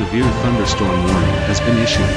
severe thunderstorm warning has been issued.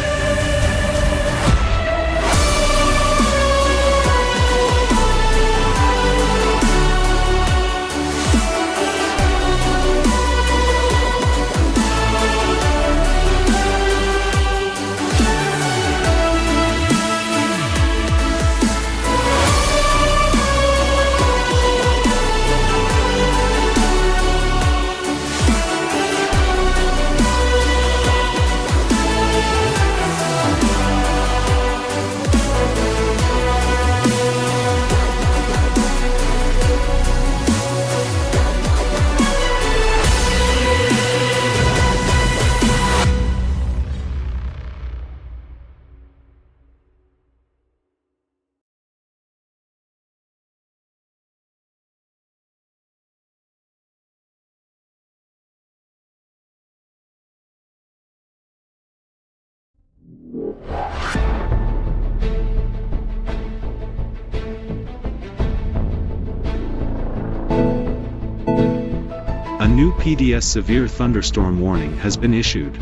A new PDS severe thunderstorm warning has been issued.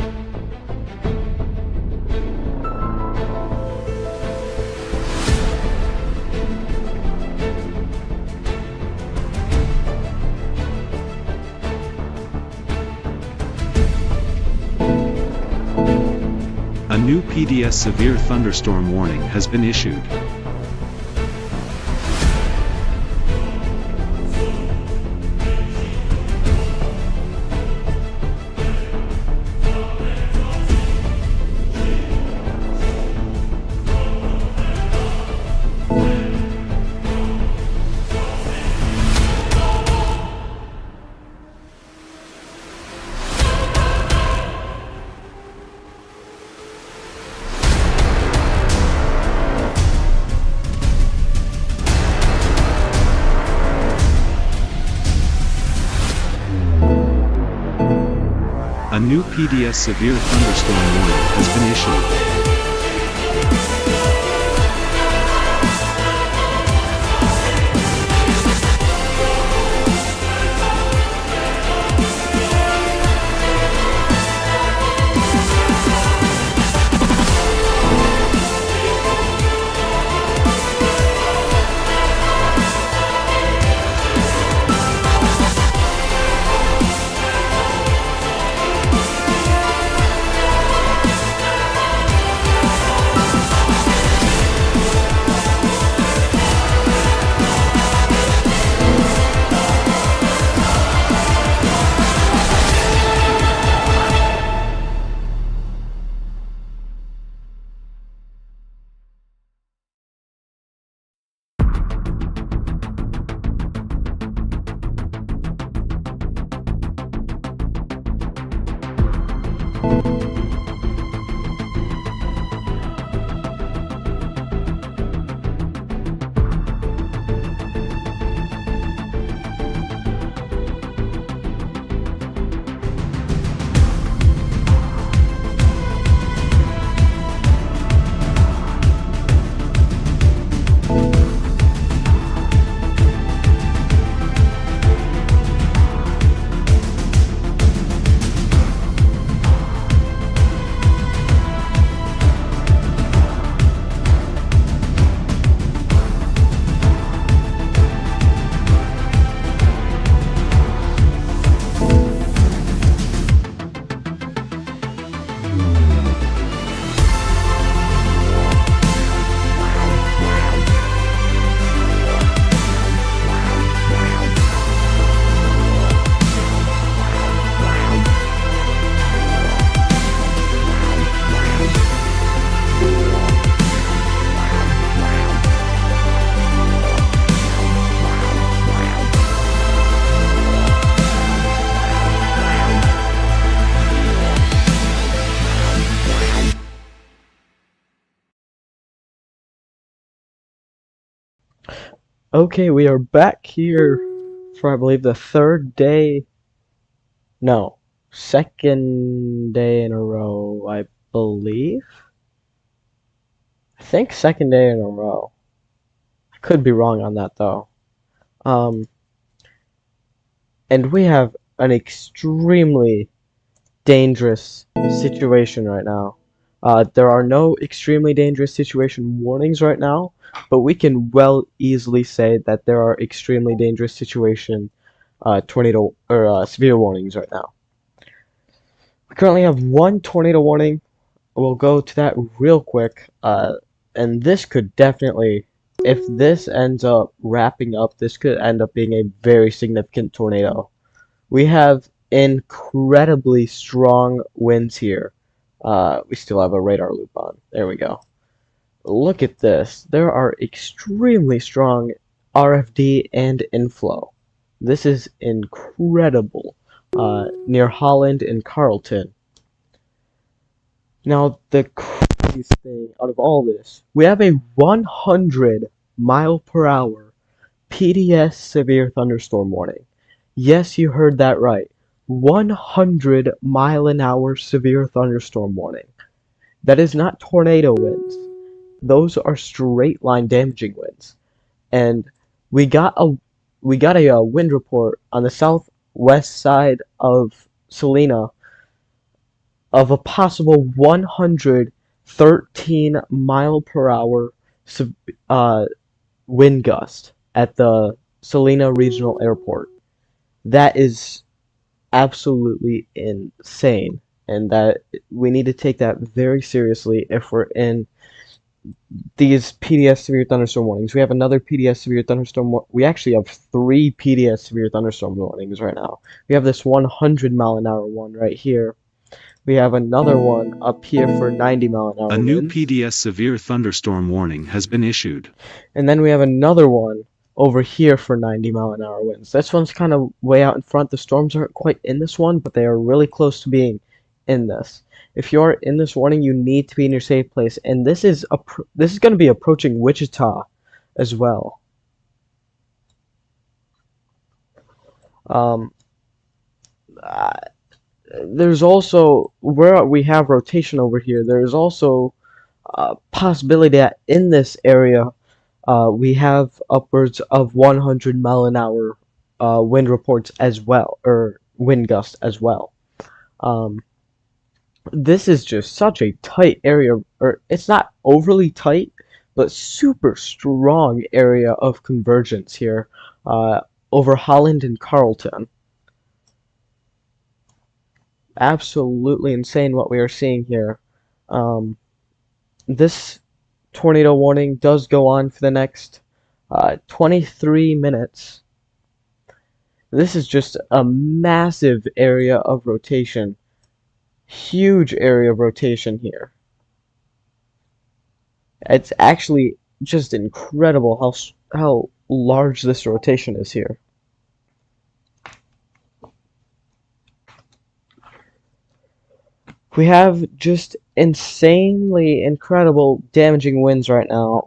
A new PDS severe thunderstorm warning has been issued. A new PDS severe thunderstorm warning has been issued. Okay, we are back here for, I believe, the third day. No, second day in a row, I believe. I think second day in a row. I could be wrong on that, though. And we have an extremely dangerous situation right now. There are no extremely dangerous situation warnings right now, but we can well easily say that there are extremely dangerous situation tornado or severe warnings right now. We currently have one tornado warning. We'll go to that real quick. And this could definitely, if this ends up wrapping up, this could end up being a very significant tornado. We have incredibly strong winds here. We still have a radar loop on. There we go. Look at this. There are extremely strong RFD and inflow. This is incredible. Near Holland and Carlton. Now, the craziest thing out of all this, we have a 100 mile per hour PDS severe thunderstorm warning. Yes, you heard that right. 100 mile an hour severe thunderstorm warning. That is not tornado winds. Those are straight line damaging winds. And we got a wind report on the southwest side of Salina of a possible 113 mile per hour uh, wind gust at the Salina Regional Airport. That is absolutely insane, and that we need to take that very seriously if we're in these PDS severe thunderstorm warnings. We have another PDS severe thunderstorm. We actually have three PDS severe thunderstorm warnings right now. We have this 100 mile an hour one right here. We have another one up here for 90 mile an hour A new winds. PDS severe thunderstorm warning has been issued. And then we have another one over here for 90 mile an hour winds. This one's kind of way out in front. The storms aren't quite in this one, but they are really close to being in this. If you're in this warning, you need to be in your safe place. And this is going to be approaching Wichita as well. Um, uh, there's also where we have rotation over here. There's also a possibility that in this area we have upwards of 100 mile an hour wind reports as well, or wind gusts as well. Um, this is just such a tight area, or it's not overly tight, but super strong area of convergence here over Holland and Carlton. Absolutely insane what we are seeing here. This tornado warning does go on for the next 23 minutes. This is just a massive area of rotation. Huge area of rotation here. It's actually just incredible how large this rotation is here. We have just insanely incredible damaging winds right now.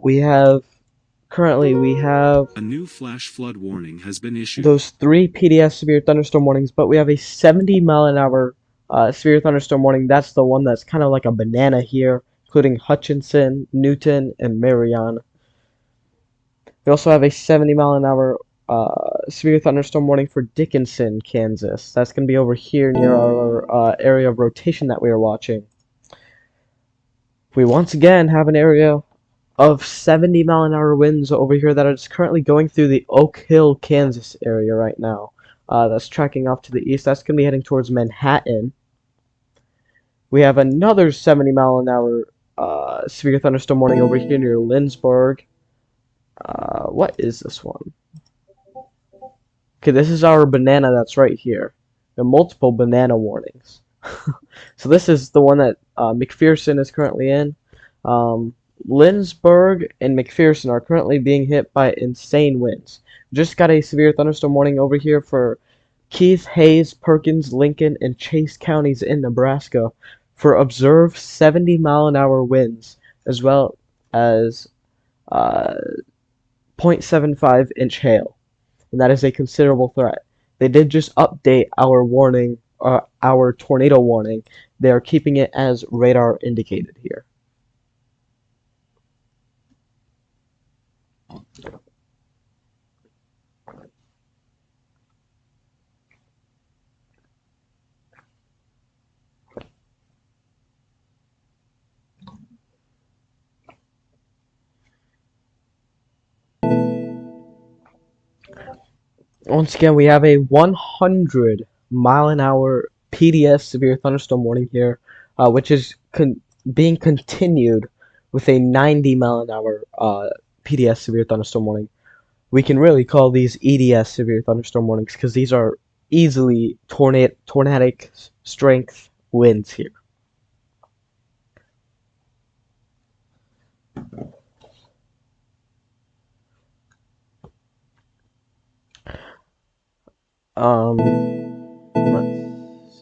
Currently we have A new flash flood warning has been issued. those three PDS severe thunderstorm warnings, but we have a 70 mile an hour severe thunderstorm warning. That's the one that's kind of like a banana here, including Hutchinson, Newton, and Marion. We also have a 70 mile an hour severe thunderstorm warning for Dickinson, Kansas. That's going to be over here near our area of rotation that we are watching. We once again have an area of 70 mile an hour winds over here that is currently going through the Oak Hill, Kansas area right now. That's tracking off to the east. That's going to be heading towards Manhattan. We have another 70 mile an hour severe thunderstorm warning over here near Lindsborg. What is this one? Okay, this is our banana that's right here. There are multiple banana warnings. So this is the one that McPherson is currently in. Lindsborg and McPherson are currently being hit by insane winds. Just got a severe thunderstorm warning over here for Keith, Hayes, Perkins, Lincoln, and Chase counties in Nebraska for observed 70 mile an hour winds, as well as 0.75 inch hail. And that is a considerable threat. They did just update our warning, our tornado warning. They are keeping it as radar indicated here. Once again, we have a 100-mile-an-hour PDS severe thunderstorm warning here, which is being continued with a 90-mile-an-hour PDS severe thunderstorm warning. We can really call these EDS severe thunderstorm warnings because these are easily tornadic strength winds here. Let's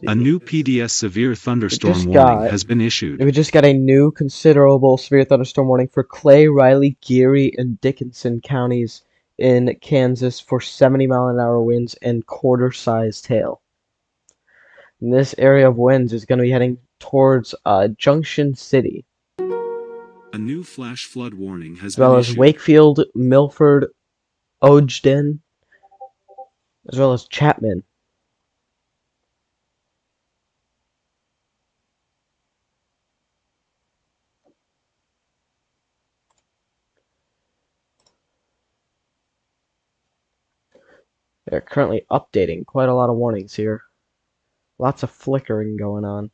A see. new PDS severe We thunderstorm just warning got has been issued. we just got a new considerable severe thunderstorm warning for Clay, Riley, Geary, and Dickinson counties in Kansas for 70-mile-an-hour winds and quarter-sized hail. And this area of winds is going to be heading towards Junction City, A new flash flood warning has as been well as issued. Wakefield, Milford, Ogden, as well as Chapman. They're currently updating quite a lot of warnings here. Lots of flickering going on.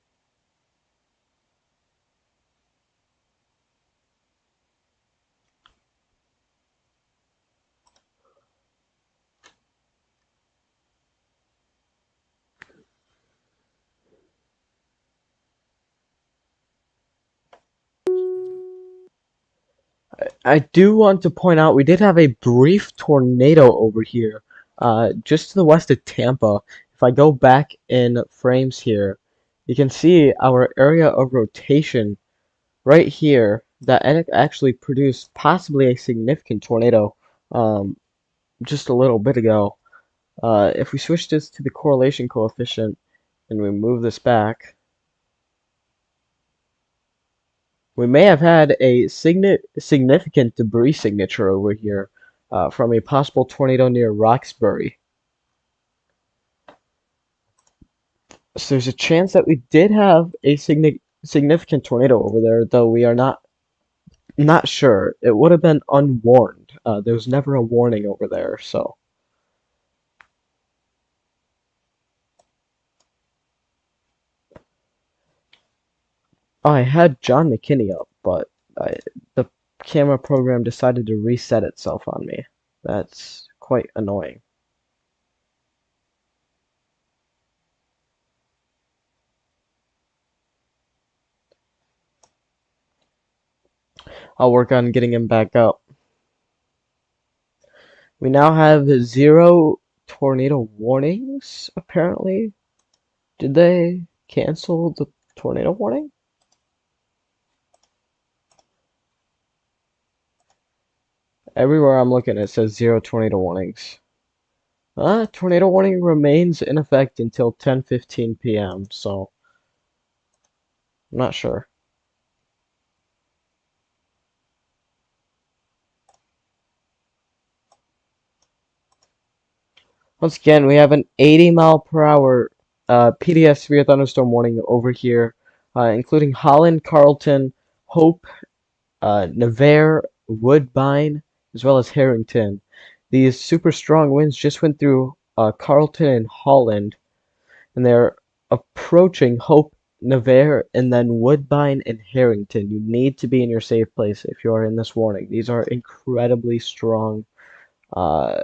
I do want to point out we did have a brief tornado over here, just to the west of Tampa. If I go back in frames here, you can see our area of rotation right here that actually produced possibly a significant tornado just a little bit ago. If we switch this to the correlation coefficient and we move this back, we may have had a significant debris signature over here from a possible tornado near Roxbury. So there's a chance that we did have a significant tornado over there, though we are not sure. It would have been unwarned. There was never a warning over there, so. Oh, I had John McKinney up, but the camera program decided to reset itself on me. That's quite annoying. I'll work on getting him back up. We now have 0 tornado warnings, apparently. Did they cancel the tornado warning? Everywhere I'm looking, it says 0 tornado warnings. Tornado warning remains in effect until 10:15 p.m., so I'm not sure. Once again, we have an 80-mile-per-hour PDS severe thunderstorm warning over here, including Holland, Carlton, Hope, Nevers, Woodbine, as well as Harrington. These super strong winds just went through Carlton and Holland, and they're approaching Hope, Nevers, and then Woodbine and Harrington. You need to be in your safe place if you are in this warning. These are incredibly strong uh,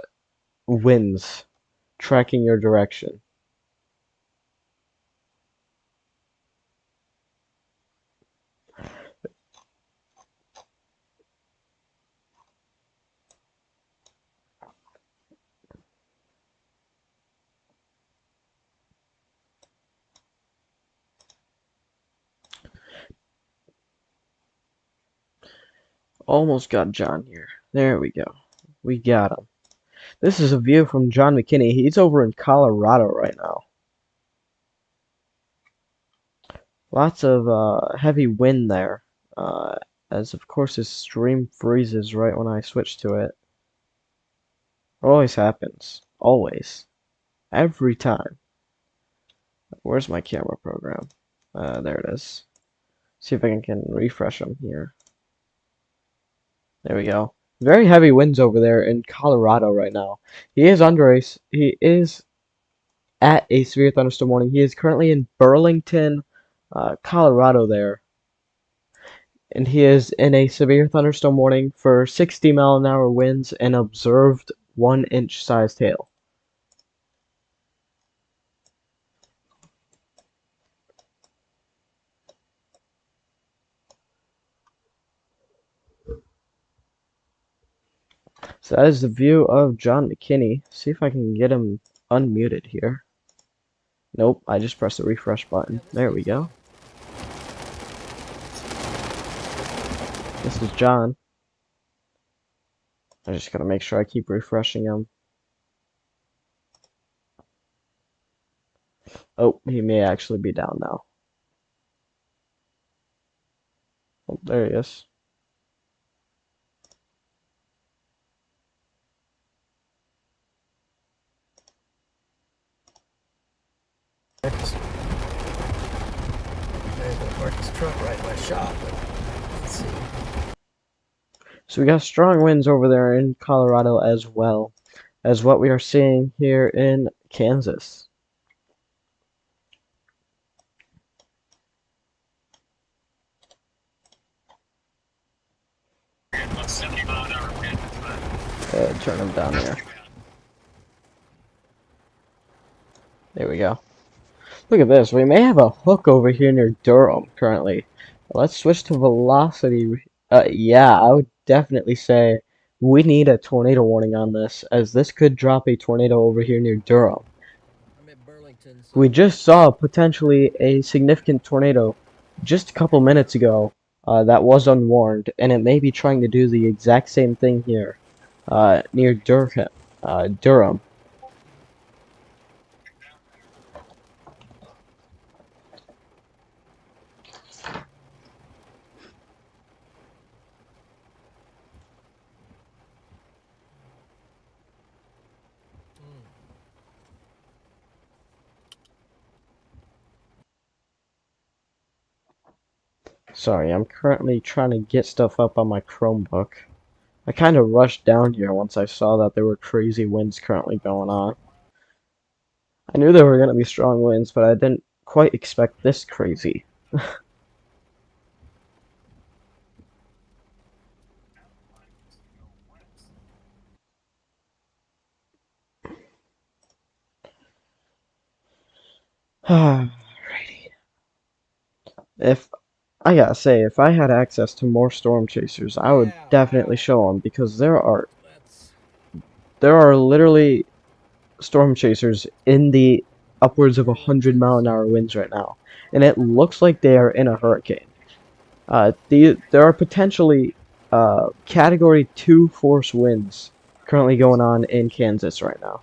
winds tracking your direction. Almost got John here. There we go. We got him. This is a view from John McKinney. He's over in Colorado right now. Lots of heavy wind there. As of course his stream freezes right when I switch to it. It always happens. Always. Every time. Where's my camera program? There it is. See if I can refresh them here. There we go. Very heavy winds over there in Colorado right now. He is at a severe thunderstorm warning. He is currently in Burlington, Colorado there, and he is in a severe thunderstorm warning for 60-mile-an-hour winds and observed 1-inch sized hail. So that is the view of John McKinney. See if I can get him unmuted here. Nope, I just pressed the refresh button. There we go. This is John. I just gotta make sure I keep refreshing him. Oh, he may actually be down now. Oh, there he is. Park his truck right by shop, but let's see. So we got strong winds over there in Colorado as well as what we are seeing here in Kansas. Turn him down here. There we go. Look at this. We may have a hook over here near Durham currently. Let's switch to velocity. Yeah, I would definitely say we need a tornado warning on this, as this could drop a tornado over here near Durham. I'm at Burlington. So We just saw potentially a significant tornado just a couple minutes ago that was unwarned, and it may be trying to do the exact same thing here near Durham. Sorry, I'm currently trying to get stuff up on my Chromebook. I kind of rushed down here once I saw that there were crazy winds currently going on. I knew there were going to be strong winds, but I didn't quite expect this crazy. Alrighty. If I gotta say, if I had access to more storm chasers, I would definitely show them, because let's. there are literally storm chasers in the upwards of 100-mile-an-hour winds right now, and it looks like they are in a hurricane. There are potentially Category 2 force winds currently going on in Kansas right now.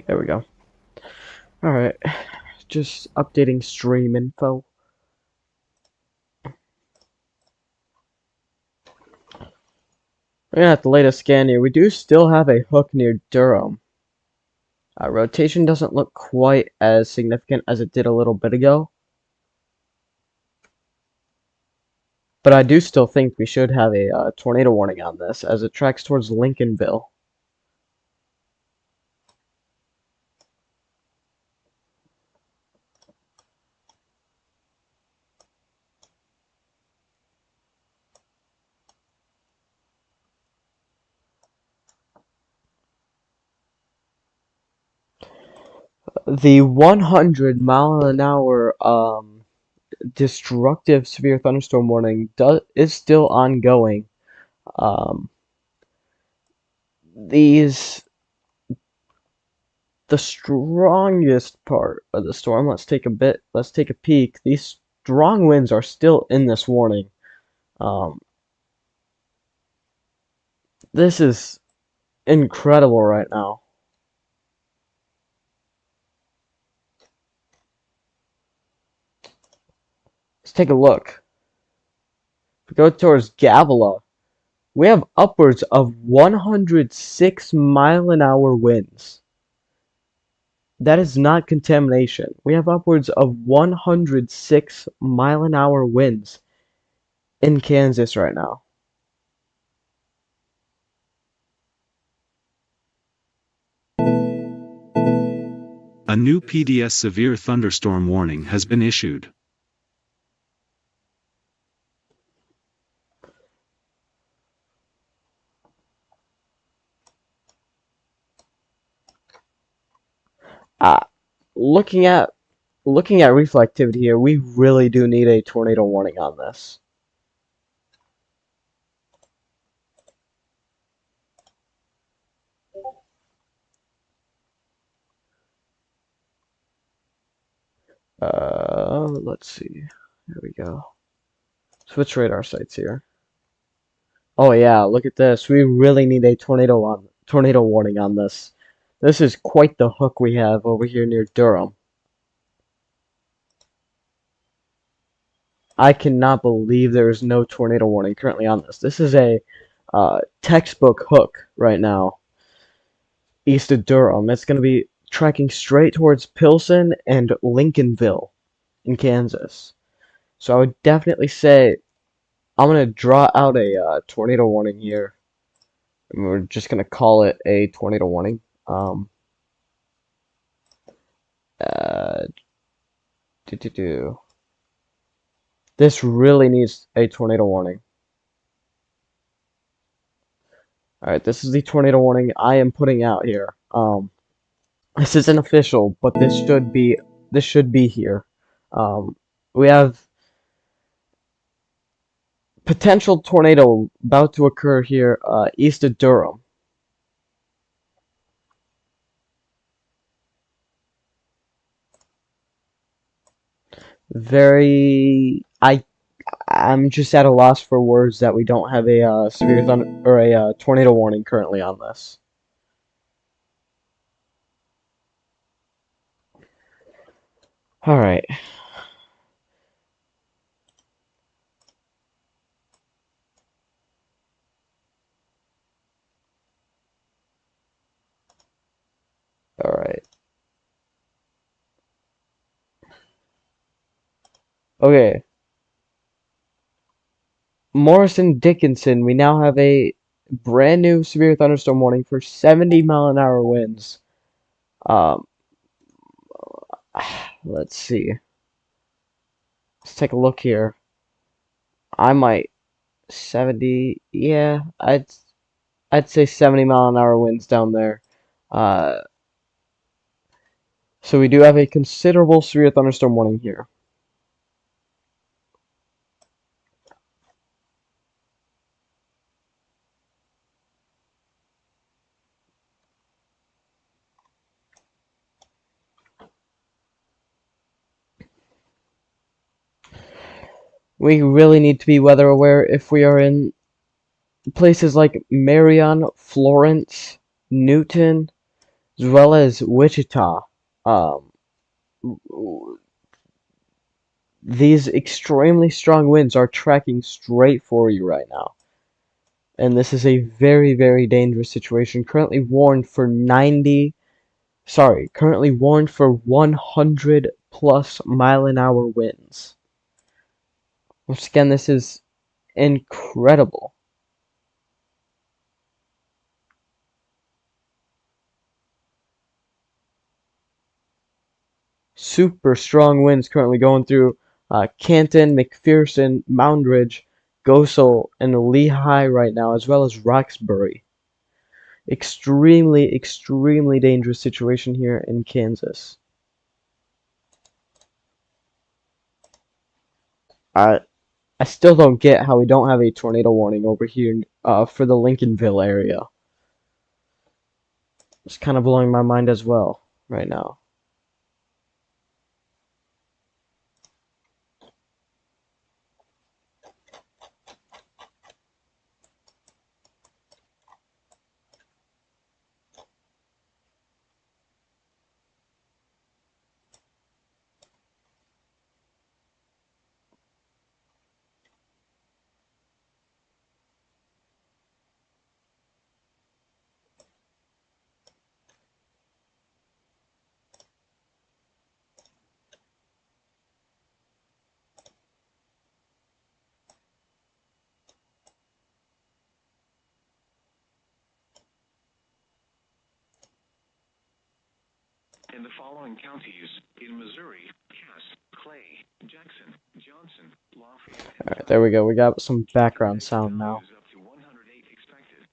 There we go. Alright, just updating stream info. At the latest scan here, we do still have a hook near Durham. Rotation doesn't look quite as significant as it did a little bit ago, but I do still think we should have a tornado warning on this, as it tracks towards Lincolnville. The 100-mile-an-hour destructive severe thunderstorm warning is still ongoing. Um, these the strongest part of the storm. Let's take a peek. These strong winds are still in this warning. Um, This is incredible right now. Let's take a look. If we go towards Gavila, we have upwards of 106-mile-an-hour winds. That is not contamination. We have upwards of 106-mile-an-hour winds in Kansas right now. A new PDS severe thunderstorm warning has been issued. Uh, looking at reflectivity here, we really do need a tornado warning on this. Let's see. There we go. Switch radar sites here. Oh yeah, look at this. We really need a tornado warning on this. This is quite the hook we have over here near Durham. I cannot believe there is no tornado warning currently on this. This is a textbook hook right now, east of Durham. It's going to be tracking straight towards Pilsen and Lincolnville in Kansas. So I would definitely say I'm going to draw out a tornado warning here. And we're just going to call it a tornado warning. Uh, This really needs a tornado warning. Alright, this is the tornado warning I am putting out here. This isn't official, but this should be here. We have potential tornado about to occur here east of Durham. I'm just at a loss for words that we don't have a severe thunder or a tornado warning currently on this. All right. All right. Okay. Morrison Dickinson, we now have a brand new severe thunderstorm warning for 70-mile-an-hour winds. Um, let's see. Let's take a look here. I might 70. Yeah, I'd say 70-mile-an-hour winds down there. Uh, so we do have a considerable severe thunderstorm warning here. We really need to be weather aware if we are in places like Marion, Florence, Newton, as well as Wichita. Um, these extremely strong winds are tracking straight for you right now. And this is a very, very dangerous situation. Currently warned for 100 plus mile-an-hour winds. Once again, this is incredible. Super strong winds currently going through Canton, McPherson, Moundridge, Gosel, and Lehigh right now, as well as Roxbury. Extremely, extremely dangerous situation here in Kansas. I still don't get how we don't have a tornado warning over here for the Lincolnville area. It's kind of blowing my mind as well right now. in the following counties in Missouri: Cass, Clay, Jackson, Johnson, Lafayette, and Alright, there we go. We got some background sound now. up to 108 expected.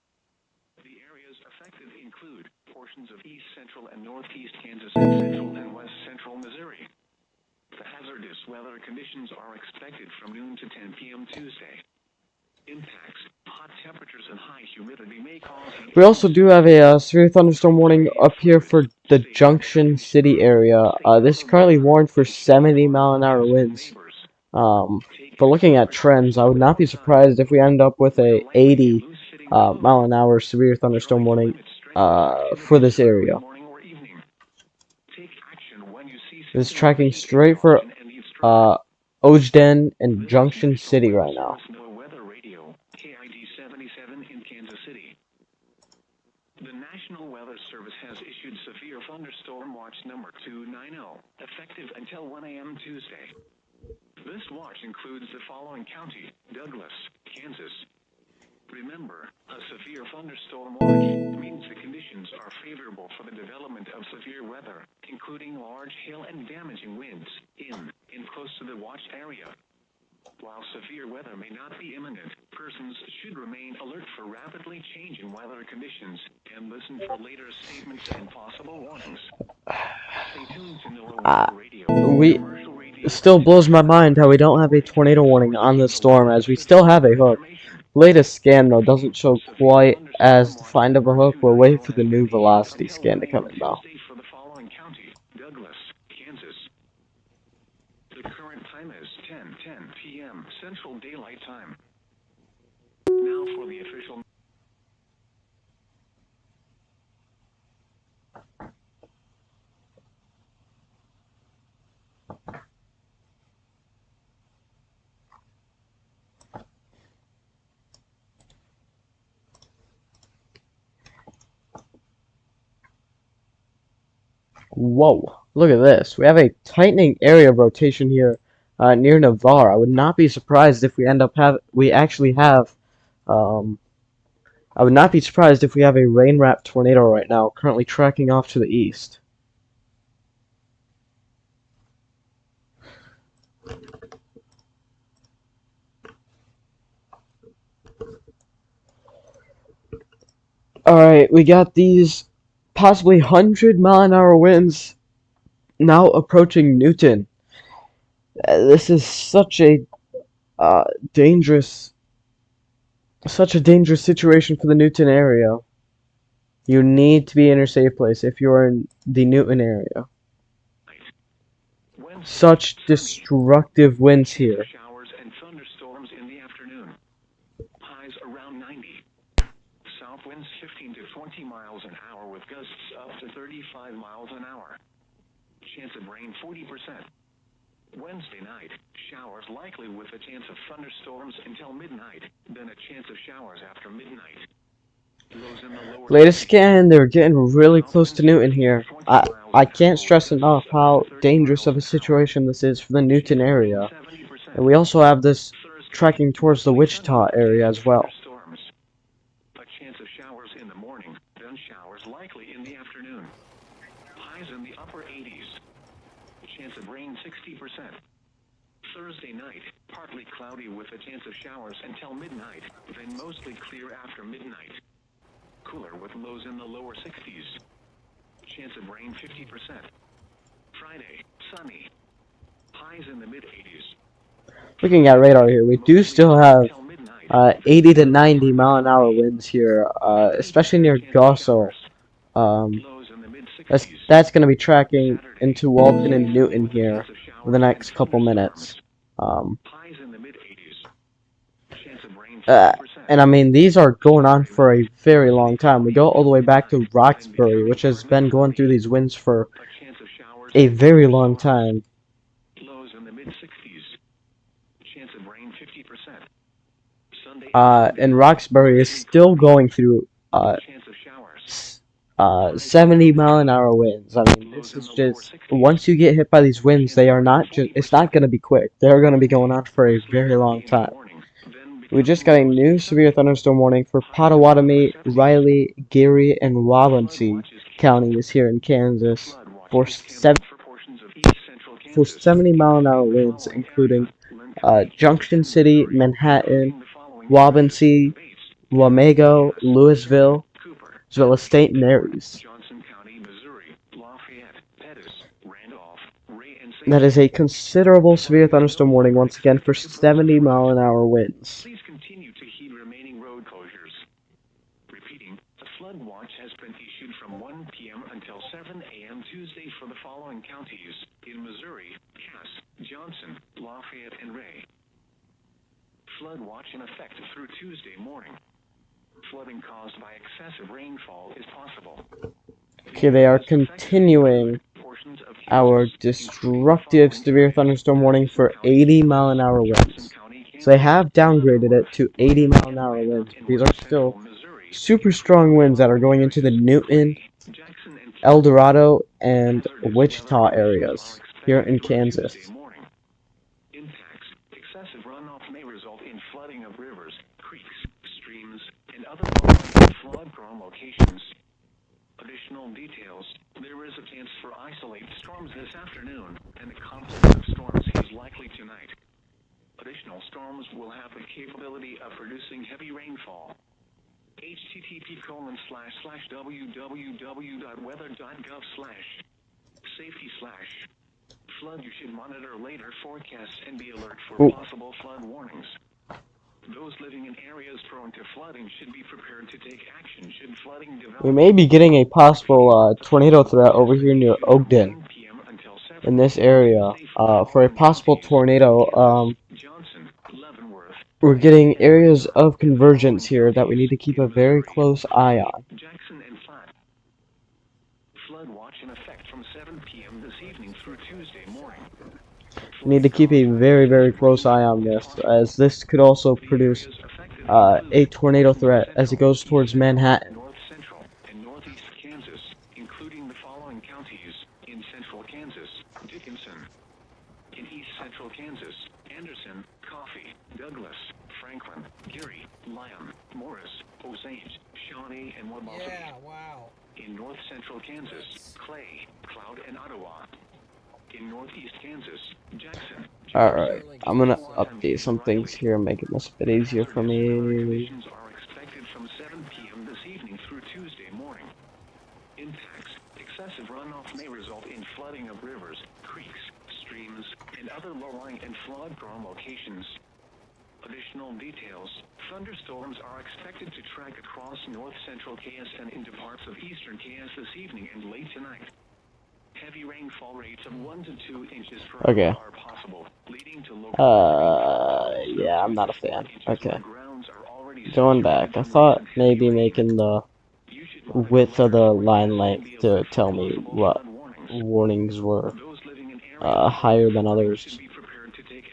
The areas affected include portions of east central and northeast Kansas and central and west central Missouri. The hazardous weather conditions are expected from noon to 10 p.m. Tuesday. Impacts: hot temperatures and high humidity may cause heat. We also do have a severe thunderstorm warning up here for the Junction City area. This is currently warned for 70-mile-an-hour winds. But looking at trends, I would not be surprised if we end up with a 80-mile-an-hour severe thunderstorm warning for this area. This is tracking straight for Ogden and Junction City right now. The National Weather Service has issued Severe Thunderstorm Watch number 290, effective until 1 a.m. Tuesday. This watch includes the following county: Douglas, Kansas. Remember, a severe thunderstorm watch means the conditions are favorable for the development of severe weather, including large hail and damaging winds in and close to the watched area. While severe weather may not be imminent, persons should remain alert for rapidly changing weather conditions and listen for later statements and possible warnings. Stay tuned to NOAA Weather Radio. It still blows my mind how we don't have a tornado warning on this storm, as we still have a hook. Latest scan, though, doesn't show quite as defined of a hook. We're waiting for the new velocity scan to come in, though. For the following county: Douglas, Kansas. The current time is 10:10 p.m. Central Daylight Time. Now for the official. Whoa, look at this. We have a tightening area of rotation here near Navarre. I would not be surprised if we end up I would not be surprised if we have a rain-wrapped tornado right now, currently tracking off to the east. Alright, we got these possibly 100-mile-an-hour winds now approaching Newton. This is such a dangerous situation for the Newton area. You need to be in a safe place if you're in the Newton area. Such destructive winds here. Showers and thunderstorms in the afternoon. Highs around 90. South winds 15 to 20 miles an hour with gusts up to 35 miles an hour. Chance of rain 40%. Wednesday night, showers likely with a chance of thunderstorms until midnight, then a chance of showers after midnight. Lows in the lower Latest scan, they're getting really close to Newton here. I can't stress enough how dangerous of a situation this is for the Newton area. And we also have this tracking towards the Wichita area as well. A chance of showers in the morning, then showers likely in the afternoon. Highs in the upper 80s. Chance of rain 60%. Thursday night, partly cloudy with a chance of showers until midnight, then mostly clear after midnight. Cooler with lows in the lower 60s. Chance of rain 50%. Friday, sunny. Highs in the mid-80s. Looking at radar here, we do still have 80 to 90 mile an hour winds here, especially near Gosso. That's going to be tracking into Walton and Newton here for the next couple minutes. And I mean, these are going on for a very long time. We go all the way back to Roxbury, which has been going through these winds for a very long time. And Roxbury is still going through 70 mile an hour winds. I mean, this is just, once you get hit by these winds, they are not just, it's not going to be quick. They're going to be going on for a very long time. We just got a new severe thunderstorm warning for Pottawatomie, Riley, Geary, and Waubonsee counties here in Kansas. for 70-mile-an-hour winds, including Junction City, Manhattan, Waubonsee, Wamego, Louisville, as well as St. Mary's. That is a considerable severe thunderstorm warning once again for 70-mile-an-hour winds. Please continue to heed remaining road closures. Repeating, a flood watch has been issued from 1 p.m. until 7 a.m. Tuesday for the following counties in Missouri: Cass, Johnson, Lafayette, and Ray. Flood watch in effect through Tuesday morning. Flooding caused by excessive rainfall is possible. Okay, they are continuing our destructive severe thunderstorm warning for 80-mile-an-hour winds. So they have downgraded it to 80-mile-an-hour winds. These are still super strong winds that are going into the Newton, El Dorado, and Wichita areas here in Kansas. Impacts: excessive runoff may result in flooding of rivers, creeks, streams, and other flood-prone locations. Additional details: there is a chance for isolated storms this afternoon, and the confluence of storms is likely tonight. Additional storms will have the capability of producing heavy rainfall. http://www.weather.gov/safety/flood. You should monitor later forecasts and be alert for possible flood warnings. Those living in areas prone to flooding should be prepared to take action should flooding develop. We may be getting a possible tornado threat over here near Ogden, in this area. For a possible tornado, we're getting areas of convergence here that we need to keep a very close eye on. Flood watch in effect from 7 p.m. this evening through Tuesday morning. We need to keep a very, very close eye on this, as this could also produce a tornado threat as it goes towards Manhattan. North central and northeast Kansas, including the following counties in central Kansas: Dickinson. In east central Kansas: Anderson, Coffee, Douglas, Franklin, Geary, Lyon, Morris, Osage, Shawnee, and Waubonsee. Yeah, wow. In north central Kansas: Clay, Cloud, and Ottawa. In northeast Kansas: Jackson. Alright, I'm gonna update some things here, making this a bit easier for me. Conditions are expected from 7 p.m. this evening through Tuesday morning. Impacts: excessive runoff may result in flooding of rivers, creeks, streams, and other low-lying and flood-prone locations. Additional details: thunderstorms are expected to track across north-central KS and into parts of eastern KS this evening and late tonight. Heavy rainfall rates of 1 to 2 inches per hour are possible, leading to local yeah, I'm not a fan. Okay. Going back, I thought maybe making the width of the line length to tell me what warnings were higher than others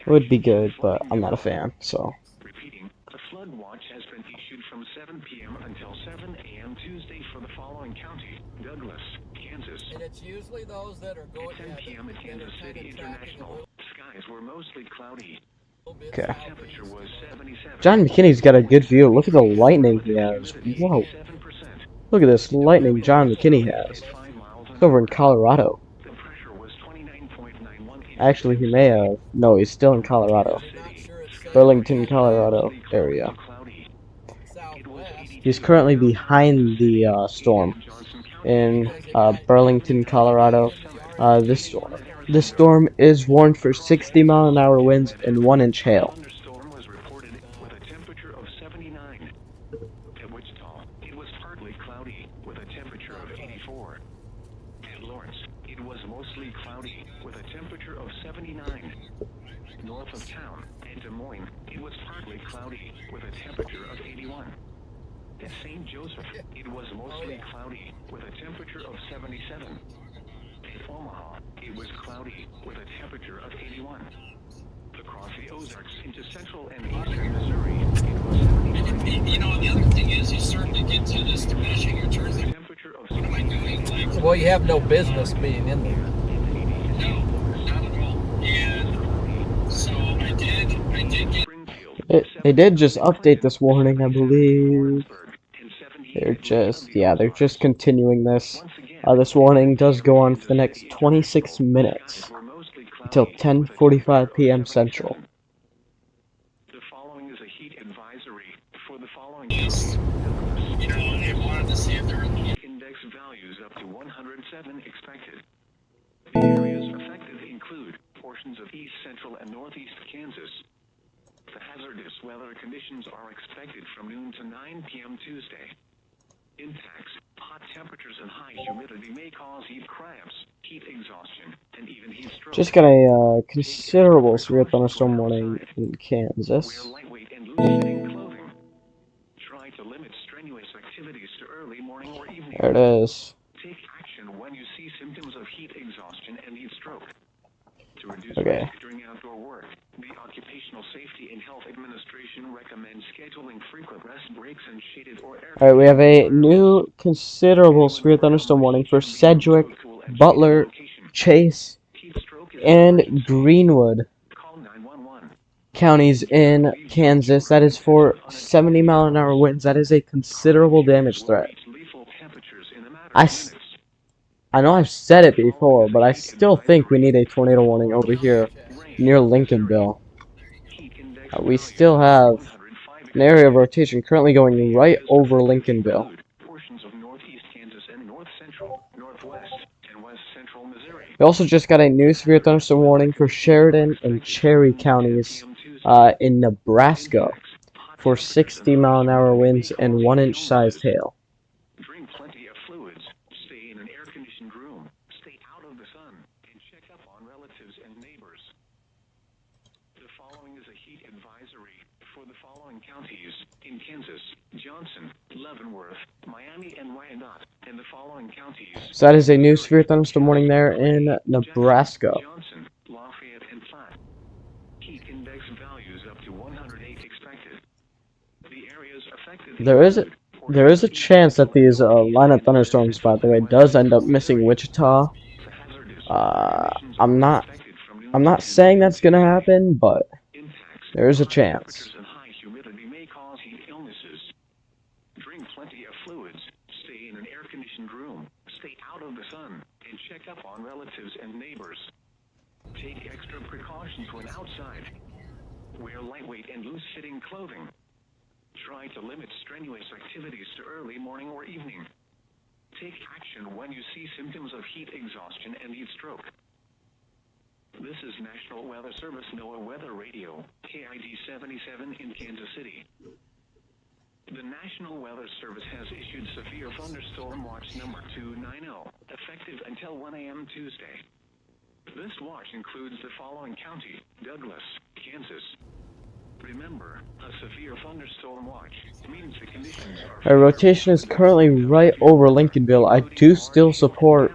would be good, but I'm not a fan, so. Repeating, a flood watch has been issued from 7 p.m. until 7 a.m. Tuesday for the following county: Douglas, Kansas. And it's usually those that are going 10 p.m. at Kansas City International. Skies were mostly cloudy. Okay. Temperature was 77. John McKinney's got a good view. Look at the lightning he has. Whoa. Look at this lightning John McKinney has. It's over in Colorado. The pressure was 29.91. Actually, he may have. No, he's still in Colorado. Burlington, Colorado area. He's currently behind the storm in Burlington, Colorado. This storm is warned for 60-mile-an-hour winds and 1-inch hail. Thunderstorm was reported with a temperature of 79. At Wichita, it was partly cloudy with a temperature of 84. At Lawrence, it was mostly cloudy with a temperature of 79. North of town and Des Moines, it was partly cloudy with a temperature of 81. At St. Joseph, it was mostly cloudy with a temperature of 77. At Omaha, it was cloudy with a temperature of 81. Across the Ozarks into central and eastern Missouri, it was 75. You know, the other thing is you start to get to this diminishing returns. Temperature of What am I doing? Like, Well, you have no business being in there. no, not at all. And so I did get. They did just update this warning, I believe. They're just continuing this. Once again, This warning does go on for the next 26 minutes until 10:45 p.m. Central. The following is a heat advisory for the following East. counties. You know, they wanted to see if there were Index values up to 107 expected. The areas affected include portions of east, central, and northeast Kansas. The hazardous weather conditions are expected from noon to 9 p.m. Tuesday. Impacts: hot temperatures and high humidity may cause heat cramps, heat exhaustion, and even heat stroke. Just got a considerable severe thunderstorm warning in Kansas. Wear lightweight and loose-fitting clothing. Try to limit strenuous activities to early morning or evening. There it is. Take action when you see symptoms of heat exhaustion and heat stroke. To reduce Okay. risk during outdoor work, the Occupational Safety and Health Administration recommends scheduling frequent rest breaks in shaded or air. Alright, we have a new considerable severe thunderstorm warning for Sedgwick, Butler, Chase, Heat stroke is and emergency. Greenwood Call 911. counties in Kansas. That is for 70-mile-an-hour winds. That is a considerable damage threat. Lethal temperatures in a matter I of minutes. know I've said it before, but I still think we need a tornado warning over here near Lincolnville. Heat index We still have an area of rotation currently going right over Lincolnville. portions of northeast Kansas and north central, northwest, and west central Missouri. We also just got a new severe thunderstorm warning for Sheridan and Cherry counties in Nebraska for 60-mile-an-hour winds and 1-inch sized hail. Drink plenty of fluids. Stay in an air-conditioned room. Stay out of the sun, and check up on relatives and neighbors. The following is a heat advisory for the following counties in Kansas: Johnson, Leavenworth, Miami, and Wyandotte, and the following counties. So that is a new severe thunderstorm warning there in Nebraska. Johnson, Lafayette, and Platte. Heat index values up to 108 expected. The areas affected. There is a chance that these line of thunderstorms, by the way, does end up missing Wichita. I'm not saying that's gonna happen, but there is a chance. And high humidity may cause heat illnesses. Drink plenty of fluids. Stay in an air-conditioned room. Stay out of the sun, and check up on relatives and neighbors. Take extra precautions when outside. Wear lightweight and loose-fitting clothing. Try to limit strenuous activities to early morning or evening. Take action when you see symptoms of heat exhaustion and heat stroke. This is National Weather Service NOAA Weather Radio, KID 77 in Kansas City. The National Weather Service has issued Severe Thunderstorm Watch number 290, effective until 1 a.m. Tuesday. This watch includes the following county: Douglas, Kansas. Remember, a severe thunderstorm watch means the conditions are... Our rotation is currently right over Lincolnville. I do still support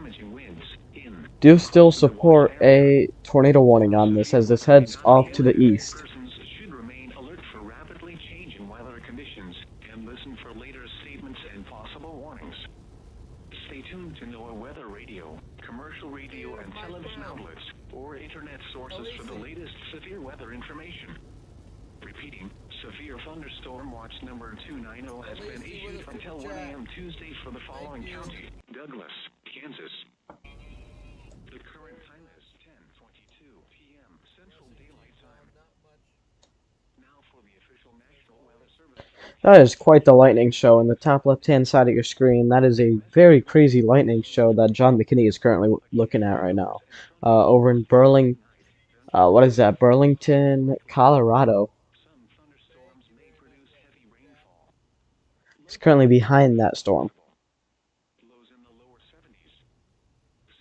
a tornado warning on this as this heads off to the east. Persons should remain alert for rapidly changing weather conditions and listen for later statements and possible warnings. Stay tuned to NOAA Weather Radio, commercial radio and television outlets, or internet sources for the latest severe weather information. Repeating, Severe Thunderstorm Watch number 290 has been issued until 1 a.m. Tuesday for the following county: Douglas, Kansas. The current time is 10:22 p.m. Central Daylight Time. Now for the official National Weather Service. That is quite the lightning show in the top left-hand side of your screen. That is a very crazy lightning show that John McKinney is currently looking at right now. Over in Burlington, Colorado. Some thunderstorms may produce heavy rainfall. He's currently behind that storm. Lows in the lower 70s.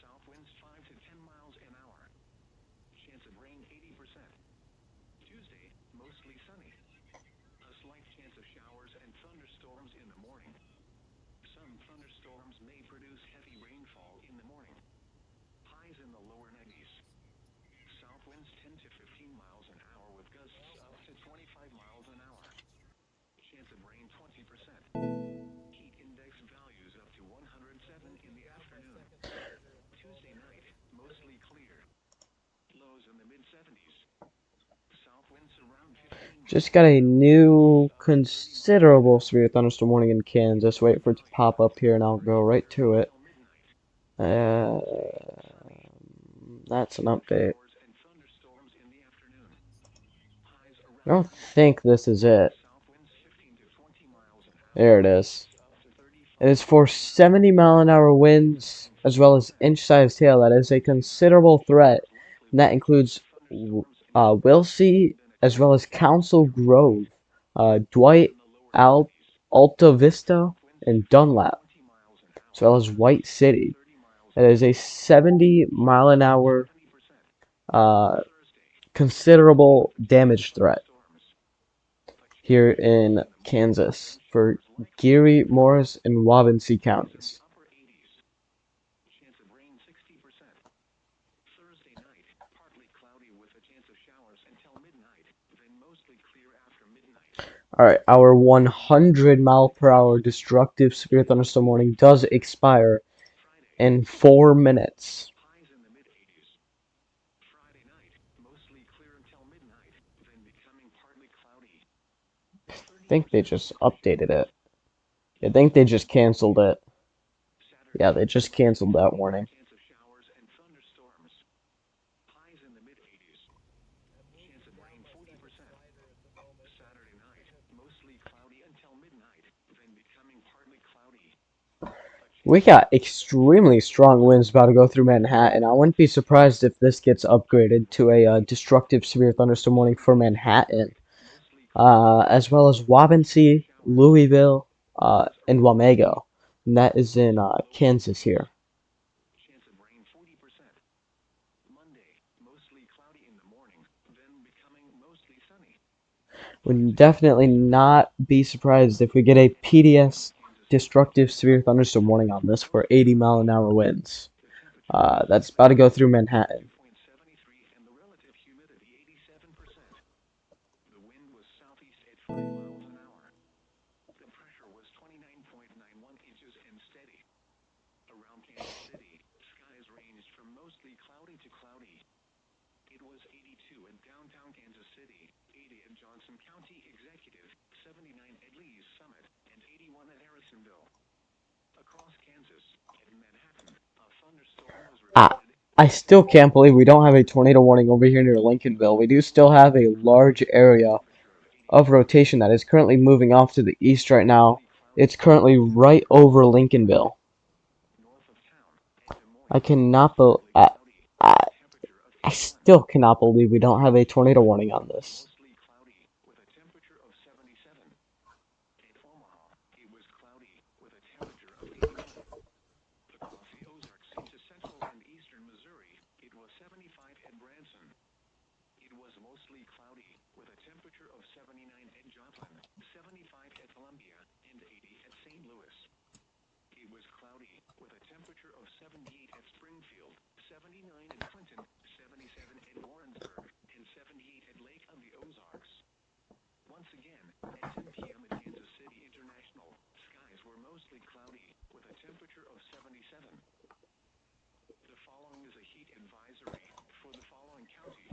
South winds 5 to 10 miles an hour. Chance of rain 80%. Tuesday, mostly sunny. A slight chance of showers and thunderstorms in the morning. Some thunderstorms may produce heavy rainfall in the morning. Highs in the lower 90s. South winds 10 to 15 miles an hour with gusts up to 25 miles an hour. Chance of rain 20%. Heat index values up to 107 in the afternoon. Tuesday night, mostly clear. Lows in the mid-70s. South winds around 15. Just got a new considerable severe thunderstorm warning in Kansas. Wait for it to pop up here and I'll go right to it. Midnight. Uh, that's an update. I don't think this is it. There it is. It is for 70-mile-an-hour winds as well as inch-sized hail. That is a considerable threat. And that includes Wilsey as well as Council Grove, Dwight, Alta Vista, and Dunlap, as well as White City. It is a 70-mile-an-hour considerable damage threat here in Kansas for Geary, Morris, and Wabansie counties. Alright, our 100-mile-per-hour destructive severe thunderstorm warning does expire in 4 minutes. I think they just updated it. I think they just canceled it. Yeah, they just canceled that warning. We got extremely strong winds about to go through Manhattan. I wouldn't be surprised if this gets upgraded to a destructive severe thunderstorm warning for Manhattan, as well as Wabansie, Louisville, and Wamego. And that is in Kansas here. Would definitely not be surprised if we get a PDS destructive severe thunderstorm warning on this for 80-mile-an-hour winds. That's about to go through Manhattan. I still can't believe we don't have a tornado warning over here near Lincolnville. We do still have a large area of rotation that is currently moving off to the east right now. It's currently right over Lincolnville. I cannot I still cannot believe we don't have a tornado warning on this.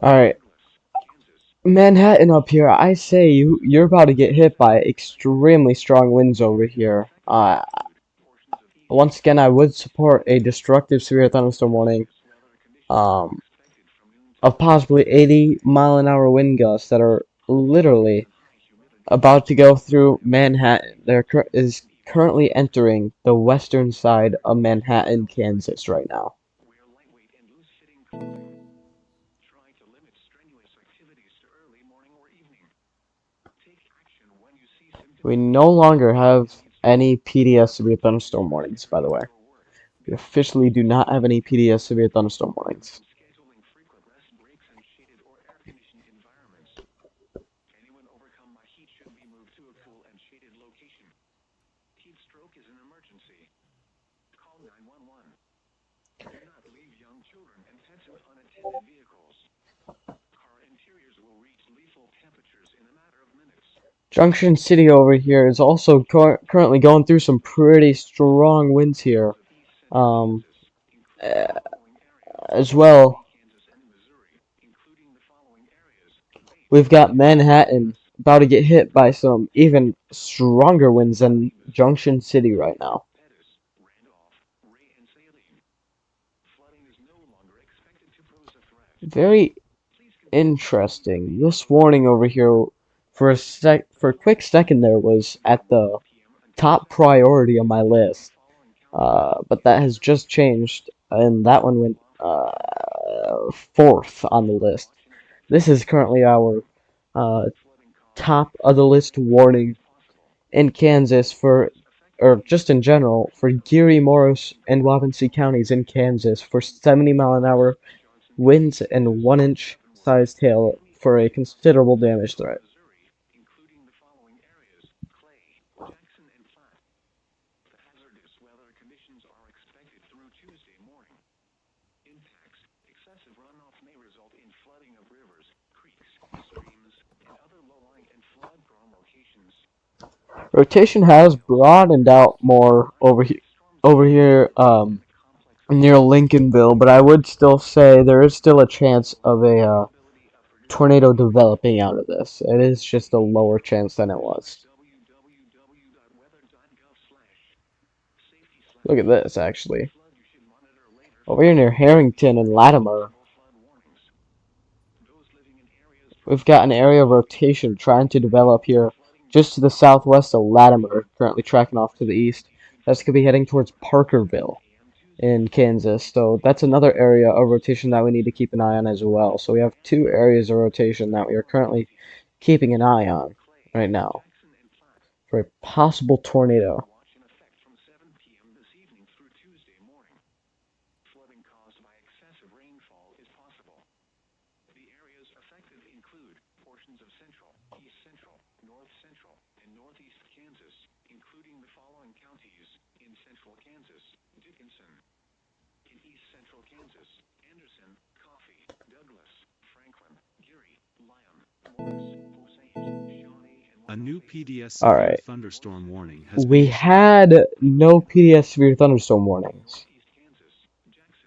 Alright. Manhattan up here, I say you're about to get hit by extremely strong winds over here. Once again, I would support a destructive severe thunderstorm warning of possibly 80-mile-an-hour wind gusts that are literally about to go through Manhattan. There is currently entering the western side of Manhattan, Kansas right now. We no longer have any PDS severe thunderstorm warnings, by the way. We officially do not have any PDS severe thunderstorm warnings. Junction City over here is also currently going through some pretty strong winds here. As well, we've got Manhattan about to get hit by some even stronger winds than Junction City right now. Very interesting. This warning over here, for a quick second there, was at the top priority on my list. But that has just changed, and that one went fourth on the list. This is currently our top of the list warning in Kansas or just in general, for Geary, Morris, and Wabansie counties in Kansas for 70-mile-an-hour winds and 1-inch sized hail for a considerable damage threat. Including the following areas: Clay, Jackson, and Platte. The hazardous weather conditions are expected through Tuesday morning. Impacts: excessive runoff may result in flooding of rivers, creeks, streams, and other low-lying and flood-prone locations. Rotation has broadened out more over here near Lincolnville, but I would still say there is still a chance of a tornado developing out of this. It is just a lower chance than it was. Look at this, actually. Over here near Harrington and Latimer, we've got an area of rotation trying to develop here just to the southwest of Latimer, currently tracking off to the east. That's going to be heading towards Parkerville in Kansas. So that's another area of rotation that we need to keep an eye on as well. So we have two areas of rotation that we are currently keeping an eye on right now for a possible tornado. Flooding caused by excessive rainfall is possible. The areas affected include portions of central, east central, north central, and northeast Kansas, including the following counties: in central Kansas, Dickinson; in east central Kansas, Anderson, Coffee, Douglas, Franklin, Geary, Lyon, Morris, Osage, Shawnee, and A new PDS All severe right. thunderstorm warning has We been issued. had no PDS severe thunderstorm warnings,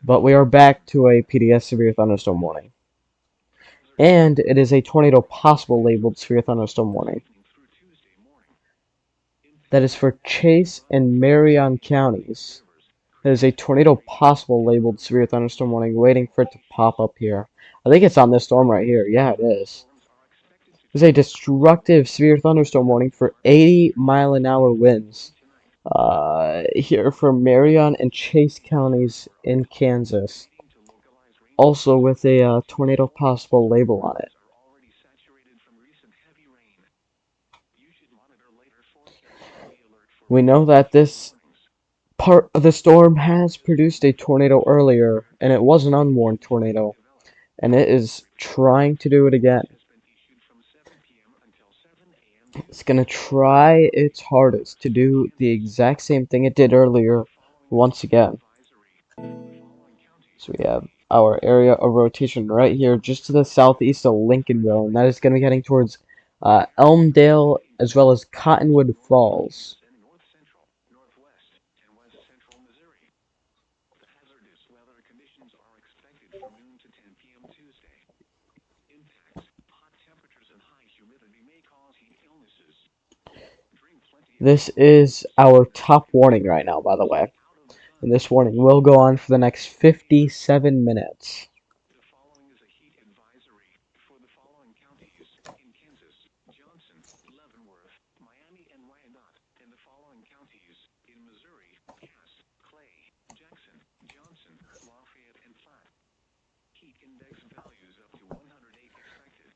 but we are back to a PDS severe thunderstorm warning. And it is a tornado possible labeled severe thunderstorm warning. That is for Chase and Marion counties. That is a tornado possible labeled severe thunderstorm warning, waiting for it to pop up here. I think it's on this storm right here. Yeah, it is. There's a destructive severe thunderstorm warning for 80-mile-an-hour winds here for Marion and Chase counties in Kansas. Also with a tornado possible label on it. We know that this part of the storm has produced a tornado earlier, and it was an unwarned tornado, and it is trying to do it again. It's going to try its hardest to do the exact same thing it did earlier once again. So we have our area of rotation right here just to the southeast of Lincolnville, and that is going to be heading towards Elmdale as well as Cottonwood Falls. This is our top warning right now, by the way. And this warning will go on for the next 57 minutes. The following is a heat advisory for the following counties: in Kansas, Johnson, Leavenworth, Miami, and Wyandotte; in the following counties: in Missouri, Cass, Clay, Jackson, Johnson, Lafayette, and Platte. Heat index values up to 108 expected.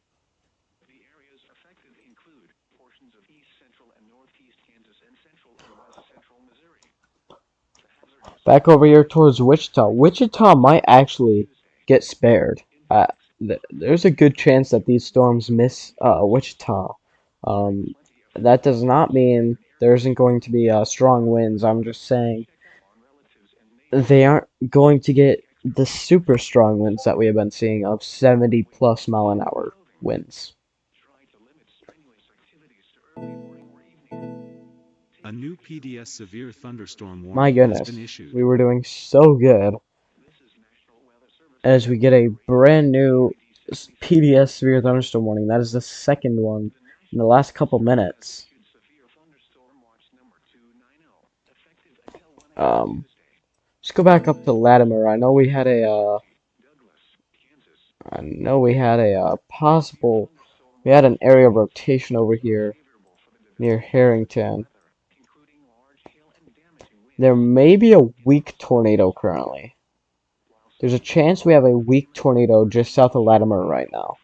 The areas affected include portions of east central and northeast Kansas and central and west central Missouri. Back over here towards Wichita. Wichita might actually get spared. There's a good chance that these storms miss Wichita. That does not mean there isn't going to be strong winds. I'm just saying they aren't going to get the super strong winds that we have been seeing of 70-plus-mile-an-hour winds. A new PDS severe thunderstorm warning My has goodness, been issued. we were doing so good as we get a brand new PDS severe thunderstorm warning. That is the second one in the last couple minutes. Let's go back up to Latimer. I know we had a I know we had a we had an area rotation over here near Harrington. There may be a weak tornado currently. There's a chance we have a weak tornado just south of Latimer right now.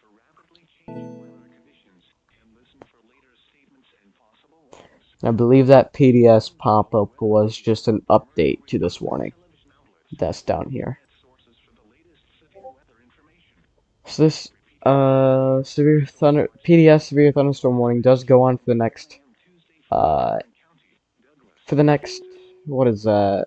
I believe that PDS pop-up was just an update to this warning. That's down here. So this PDS severe thunderstorm warning does go on for the next what is that?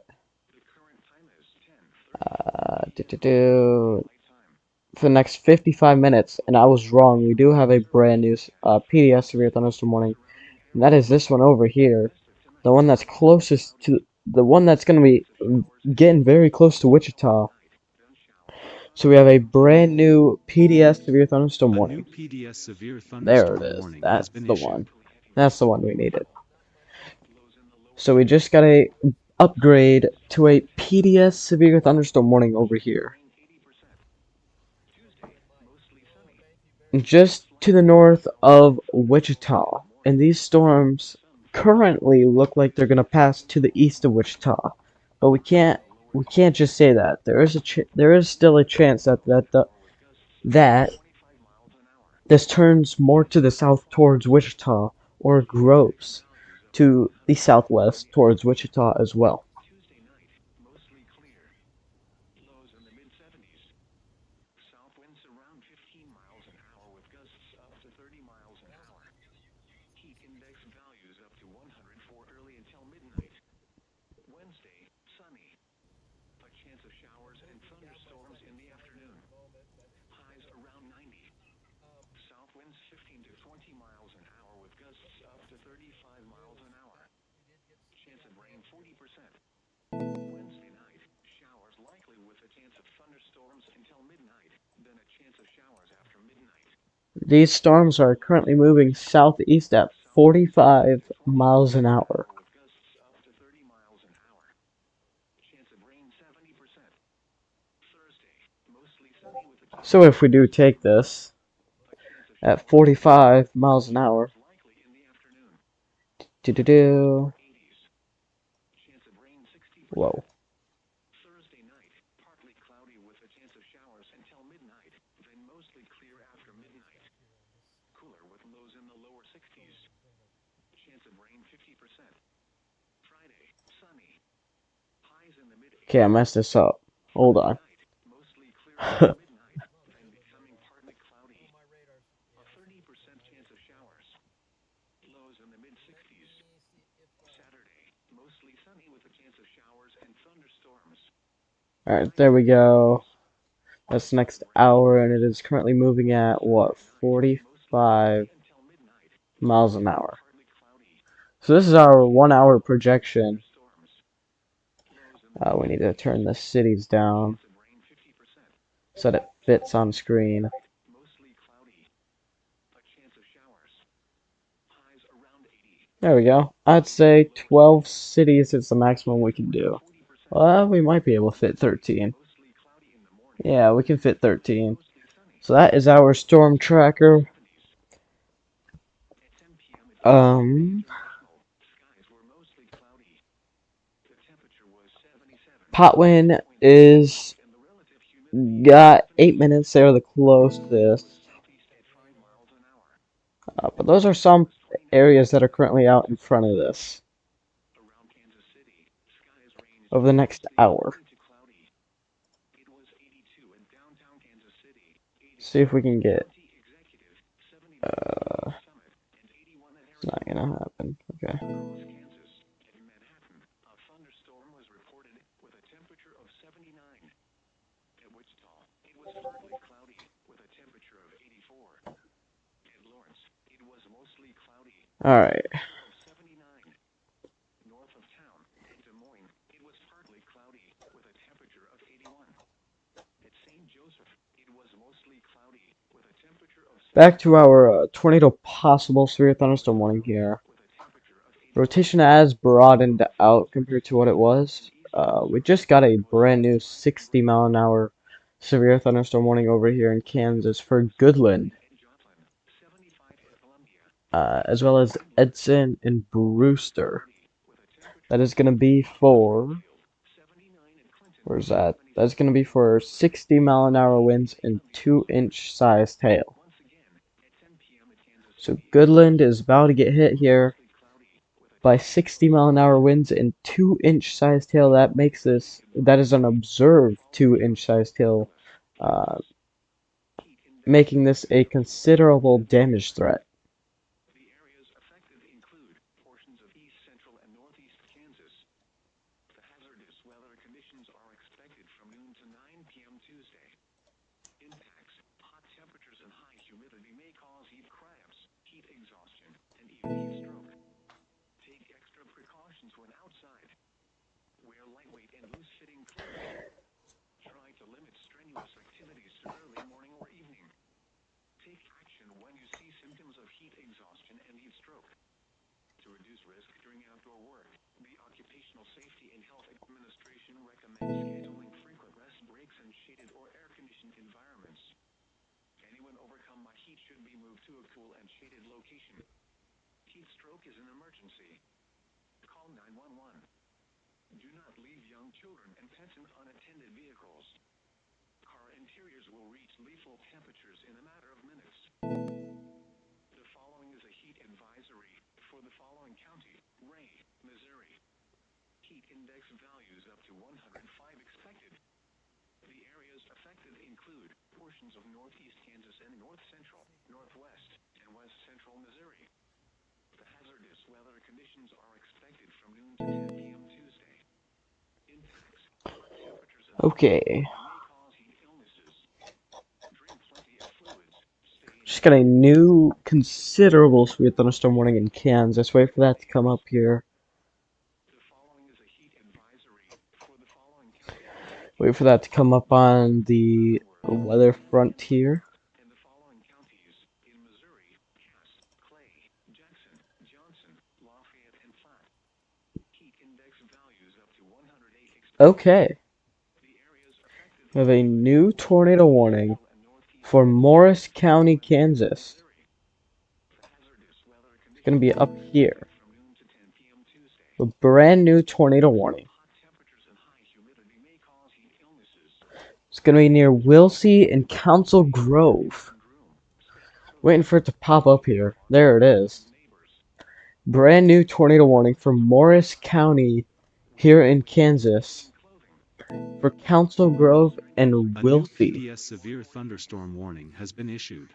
For the next 55 minutes, and I was wrong. We do have a brand new PDS severe thunderstorm warning, and that is this one over here, the one that's closest to the one that's going to be getting very close to Wichita. So we have a brand new PDS severe thunderstorm A new warning. PDS severe There it thunderstorm is. warning That's has been the issued. one. That's the one we needed. So we just got a upgrade to a PDS severe thunderstorm warning over here. Just to the north of Wichita. And these storms currently look like they're gonna pass to the east of Wichita. But we can't just say that. There is still a chance that this turns more to the south towards Wichita or grows to the southwest towards Wichita as well. These storms are currently moving southeast at 45 miles an hour. So if we do take this at 45 miles an hour, whoa. Okay, I messed this up. Hold on. Alright, there we go. That's the next hour, and it is currently moving at, what, 45 miles an hour. So this is our 1 hour projection. We need to turn the cities down so that it fits on screen. There we go. I'd say 12 cities is the maximum we can do. Well, we might be able to fit 13. Yeah, we can fit 13. So that is our storm tracker. Potwin is got 8 minutes. They're the closest. But those are some areas that are currently out in front of this. Over the next hour. See if we can get. It's not gonna happen. Okay. Alright. Back to our tornado possible severe thunderstorm warning here. Rotation has broadened out compared to what it was. We just got a brand new 60 mile an hour severe thunderstorm warning over here in Kansas for Goodland, as well as Edson and Brewster. That is going to be for, where's that? That's going to be for 60-mile-an-hour winds and 2-inch sized hail. So Goodland is about to get hit here by 60-mile-an-hour winds and 2-inch sized hail. That is an observed 2-inch sized hail, making this a considerable damage threat. The areas affected include portions of east, central, and northeast Kansas. The hazardous weather conditions are expected from noon to 9 p.m. Tuesday. Impacts: hot temperatures and high humidity may cause heat cramps, heat exhaustion, and even heat stroke. Take extra precautions when outside. Wear lightweight and loose-fitting clothing. Try to limit strenuous activities to early morning or evening. Take action when you see symptoms of heat exhaustion and heat stroke. To reduce risk during outdoor work, the Occupational Safety and Health Administration recommends scheduling frequent rest breaks in shaded or air-conditioned environments. Anyone overcome by heat should be moved to a cool and shaded location. Heat stroke is an emergency. Call 911. Do not leave young children and pets in unattended vehicles. Car interiors will reach lethal temperatures in a matter of minutes. The following is a heat advisory for the following county: Ray, Missouri. Heat index values up to 105 expected. The areas affected include portions of northeast Kansas and north central, northwest, and west central Missouri. The hazardous weather conditions are expected from noon to 10 p.m. Tuesday. Impacts: hot temperatures and Okay. may cause heat illnesses. Drink plenty of fluids. Just got a new considerable severe thunderstorm warning in Kansas. Wait for that to come up here. The following is a heat advisory for the following county. Wait for that to come up on the weather frontier. And the following counties in Missouri: Cass, Clay, Jackson, Johnson, Lafayette, and Platte. Heat index values up to 108 expected. Okay. The areas affected We have a new tornado warning for Morris County, Kansas. It's going to be up here. A brand new tornado warning. It's going to be near Wilsey and Council Grove. Waiting for it to pop up here. There it is. Brand new tornado warning for Morris County here in Kansas for Council Grove and A new Wilsey. PDS severe thunderstorm warning has been issued.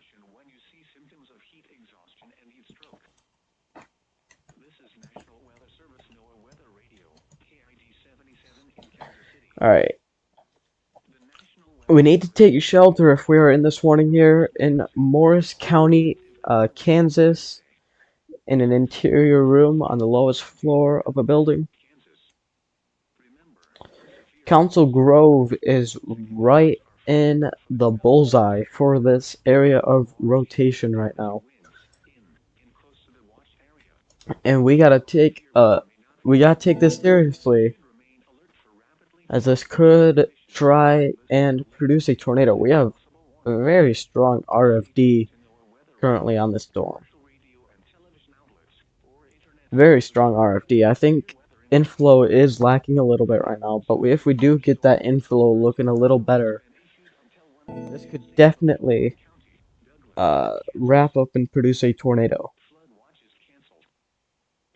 when you see symptoms of heat exhaustion and heat stroke. This is National Weather Service NOAA Weather Radio, KID 77 in Kansas City. Alright. The National Weather We need to take shelter if we are in this warning here in Morris County, Kansas, in an interior room on the lowest floor of a building. Kansas. Remember, severe Council Grove is right in the bullseye for this area of rotation right now. in close to the watch area. And we gotta take this seriously, Remain alert for rapidly as this could try and produce a tornado. We have a very strong RFD currently on this storm. radio and television outlets or internet. Very strong RFD. I think inflow is lacking a little bit right now, but if we do get that inflow looking a little better, this could definitely wrap up and produce a tornado. Flood watch is canceled.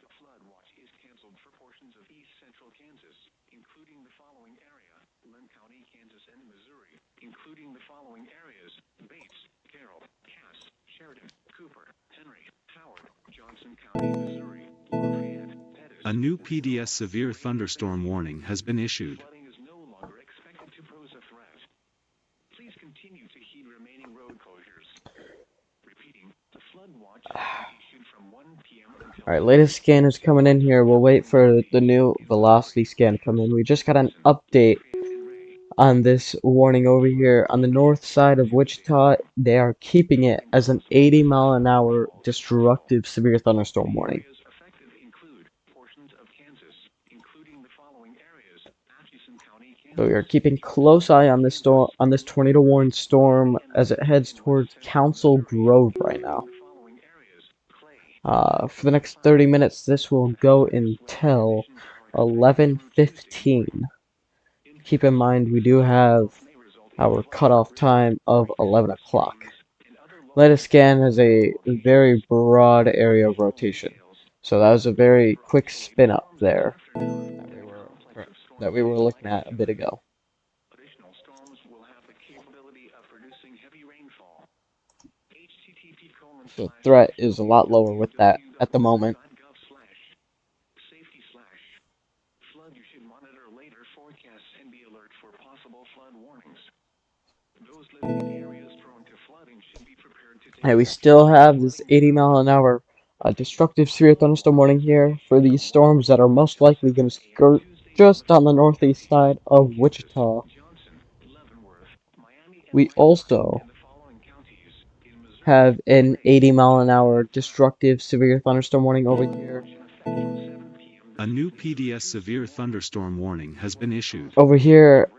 The flood watch is canceled for portions of east central Kansas, including the following area: Lynn County, Kansas, and Missouri, including the following areas: Bates, Carroll, Cass, Sheridan, Cooper, Henry, Howard, Johnson County, Missouri, Lafayette, Pettis. A new PDS severe thunderstorm warning has been issued. Flooding is no longer expected to pose a threat. Please continue to heed remaining road closures. Repeating, the flood watch has been issued from 1 p.m. until Alright, latest scan is coming in here. We'll wait for the new velocity scan to come in. We just got an update on this warning over here on the north side of Wichita. They are keeping it as an 80-mile-an-hour destructive severe thunderstorm warning. areas affected include portions of Kansas, including the following areas: Atchison County, Kansas. But we are keeping close eye on this storm, on this tornado warned storm as it heads towards Council Grove right now. For the next 30 minutes, this will go until 11:15. Keep in mind, we do have our cutoff time of 11 o'clock. Latest scan has a very broad area of rotation, so that was a very quick spin up there that we were looking at a bit ago. Additional storms will have the capability of producing heavy rainfall. The threat is a lot lower with that at the moment. Flood, you should monitor later forecasts and be alert for possible flood warnings. Those living in areas prone to flooding should be prepared to take. Hey, we still have this 80-mile-an-hour destructive severe thunderstorm warning here for these storms that are most likely going to skirt just on the northeast side of Wichita. We also have an 80-mile-an-hour destructive severe thunderstorm warning over here. A new PDS severe thunderstorm warning has been issued. Over here,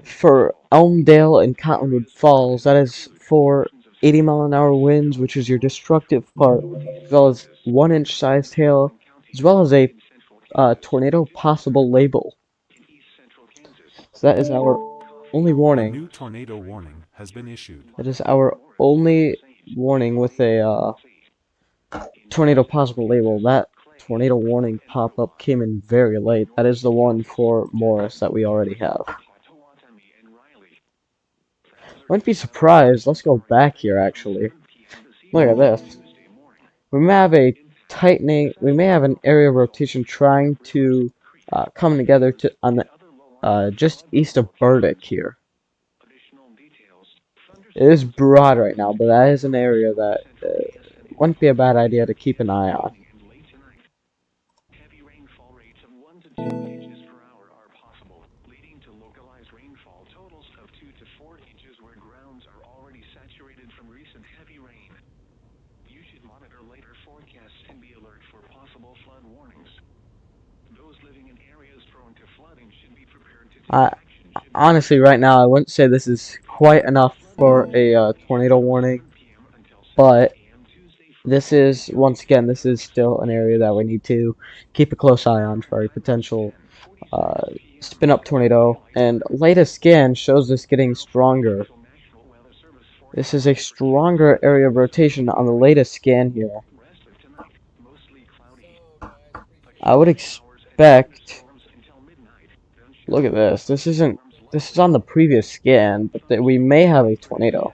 for Elmdale and Cottonwood Falls, that is for 80-mile-an-hour winds, which is your destructive part, as well as 1-inch sized hail, as well as a tornado possible label. So that is our only A warning. new tornado warning has been issued. That is our only warning with a tornado possible label. That tornado warning pop-up came in very late. That is the one for Morris that we already have. Wouldn't be surprised. Let's go back here, actually. Look at this. We may have a tightening. We may have an area of rotation trying to come together to on the just east of Burdick here. It is broad right now, but that is an area that wouldn't be a bad idea to keep an eye on. Heavy rainfall rates of 1 to 2 inches per hour are possible, leading to localized rainfall totals of 2 to 4 inches where grounds are already saturated from recent heavy rain. You should monitor later forecasts and be alert for possible flood warnings. Those living in areas prone to flooding should be prepared to take action. Honestly, right now, I wouldn't say this is quite enough for a tornado warning, but this is, once again, this is still an area that we need to keep a close eye on for a potential spin-up tornado, and latest scan shows this getting stronger. This is a stronger area of rotation on the latest scan here. I would expect, look at this, this is on the previous scan, but we may have a tornado.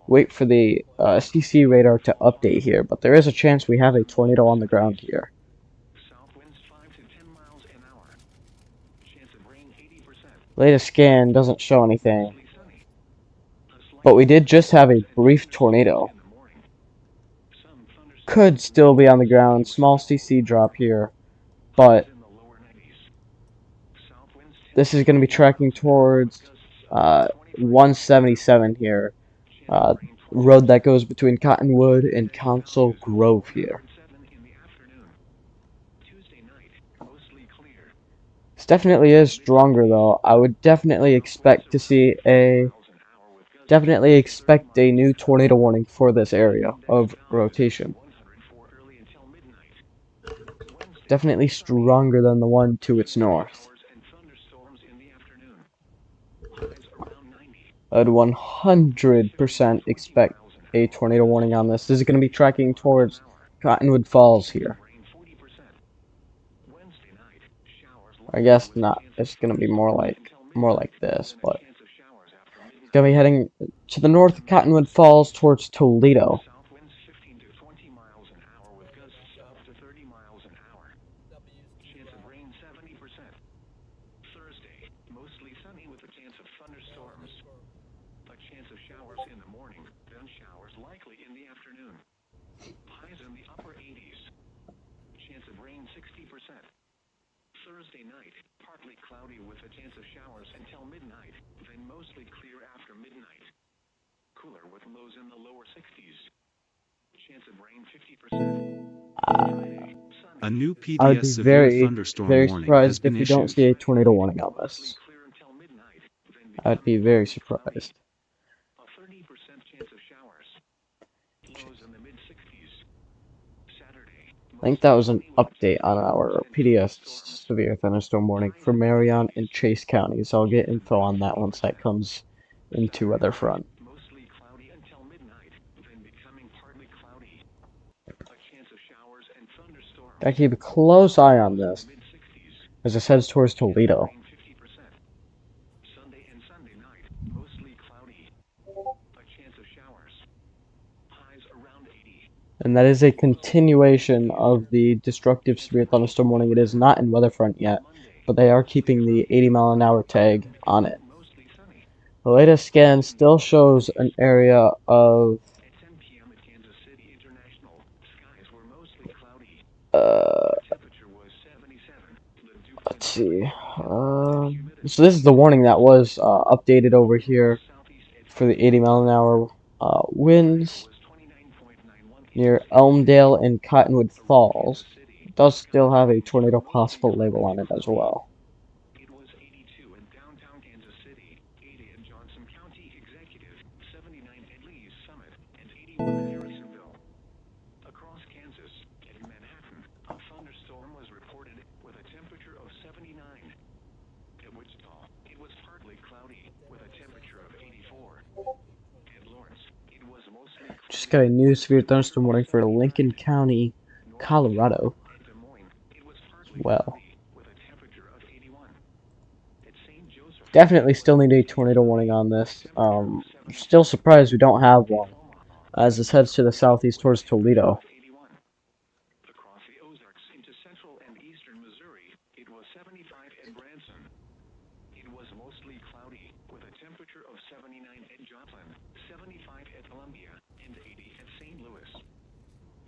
Wait for the CC radar to update here, but there is a chance we have a tornado on the ground here. Latest scan doesn't show anything, but we did just have a brief tornado. Could still be on the ground, small CC drop here, but this is going to be tracking towards 177 here. Road that goes between Cottonwood and Council Grove here. This definitely is stronger though. I would definitely expect to see a new tornado warning for this area of rotation. Definitely stronger than the one to its north. I'd 100% expect a tornado warning on this. This is going to be tracking towards Cottonwood Falls here. I guess not. It's going to be more like this, but it's going to be heading to the north of Cottonwood Falls towards Toledo. Thursday, mostly sunny with a chance of thunderstorms. A chance of showers in the morning, then showers likely in the afternoon. Highs in the upper 80s. Chance of rain 60%. Thursday night, partly cloudy with a chance of showers until midnight, then mostly clear after midnight. Cooler with lows in the lower 60s. Chance of rain 50%. A new I would PDS be severe thunderstorm very warning has surprised been if you don't issued. see a tornado warning on this. I'd be very surprised. A 30% chance of showers. Lows in the mid-60s. Saturday. I think that was an update on our PDS severe thunderstorm warning for Marion and Chase counties. I'll get info on that once that comes into weather front. Mostly cloudy until midnight, then becoming partly cloudy. A chance of showers and thunderstorms. Gotta keep a close eye on Lows in this the mid-60s. as it heads towards Toledo. Rain 50%. Sunday and Sunday night, mostly cloudy. A chance of showers. Highs around 80. And that is a continuation of the destructive severe thunderstorm warning. It is not in weather front yet, but they are keeping the 80-mile-an-hour tag on it. Mostly sunny. The latest scan still shows an area of At 10 p.m. at Kansas City International, skies were mostly cloudy. uh The temperature was 77. The let's see. So this is the warning that was updated over here for the 80-mile-an-hour winds was 29.91 near Elmdale and Cottonwood Falls. It does still have a tornado possible label on it as well. It was 82 in downtown Kansas City, 80 in Johnson County Executive, 79 at Lee's Summit, and 81 in Harrisonville. Across Kansas, at Manhattan, a thunderstorm was reported with a temperature of 79. At Wichita, it was partly cloudy with a temperature of 84. At Lawrence, it was mostly cloudy. Just got a new severe thunderstorm warning for Lincoln County, Colorado At Des Moines, it was as partly well. cloudy with a temperature of 81. At St. Joseph, Definitely still need a tornado warning on this. Still surprised we don't have one as this heads to the southeast towards Toledo. 81. Across the Ozarks into central and eastern Missouri, it was 75 at Branson. It was mostly cloudy with a temperature of 79 at Joplin, 75 at Columbia, and 80 at St. Louis.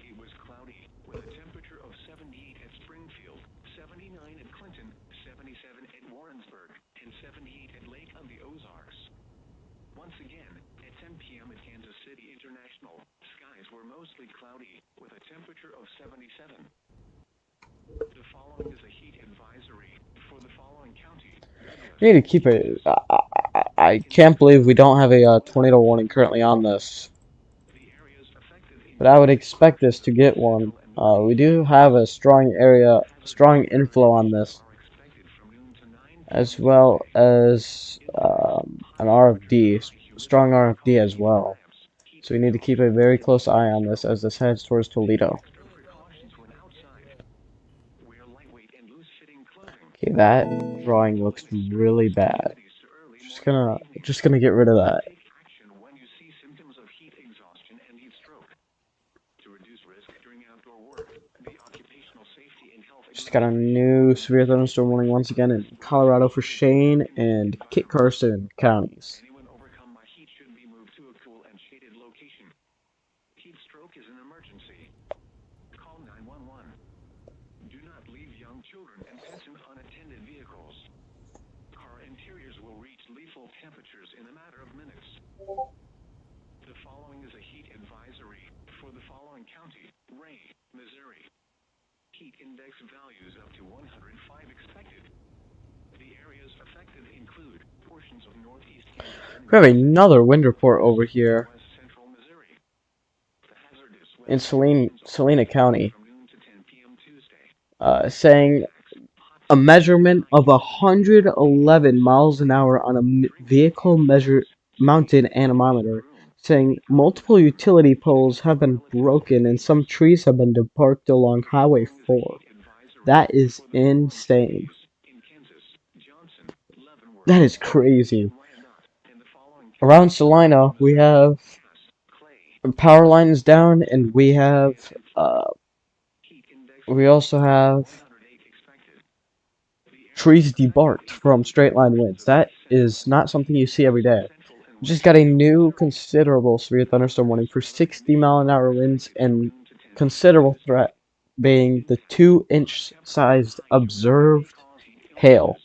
It was cloudy with a temperature of 78 at Springfield, 79 at Clinton, 77 at Warrensburg, and 78 at Lake of the Ozarks. Once again, at 10 p.m. at Kansas City International, skies were mostly cloudy with a temperature of 77. The following is a heat advisory for the following county. We need to keep it. I can't believe we don't have a tornado warning currently on this, The areas affected but I would expect this to get one. We do have a strong inflow on this, are expected from noon to 9 as well as an RFD, strong RFD as well. So we need to keep a very close eye on this as this heads towards Toledo. precautions when outside. Wear lightweight and loose-fitting clothing. Okay, that drawing looks really bad. Just gonna get rid of that. Take action when you see symptoms of heat exhaustion and heat stroke. To reduce risk during outdoor work, the occupational safety and health Just got a new severe thunderstorm warning once again in Colorado for Shane and Kit Carson counties. anyone overcome by heat should be moved to a cool and shaded location. Heat stroke is an emergency. Call 911. Do not leave young children and pets in unattended vehicles. Car interiors will reach lethal temperatures in a matter of minutes. The following is a heat advisory for the following county, Ray, Missouri. Heat index values up to 105 expected. The areas affected include portions of northeast Kansas We have another wind report over here west central Missouri. The hazardous in winds Salina County, from noon to 10 p.m. Tuesday. saying a measurement of 111 miles an hour on a vehicle mounted anemometer, saying multiple utility poles have been broken and some trees have been debarked along Highway 4. That is insane. In Kansas, Johnson, Leavenworth, That is crazy. Wyandotte, and the following Around Salina, we have Clay. power lines down, and we Heat index also have 108 expected. trees debarked from straight line winds. That is not something you see every day. We just got a new considerable severe thunderstorm warning for 60-mile-an-hour winds and considerable threat being the 2-inch sized observed hail.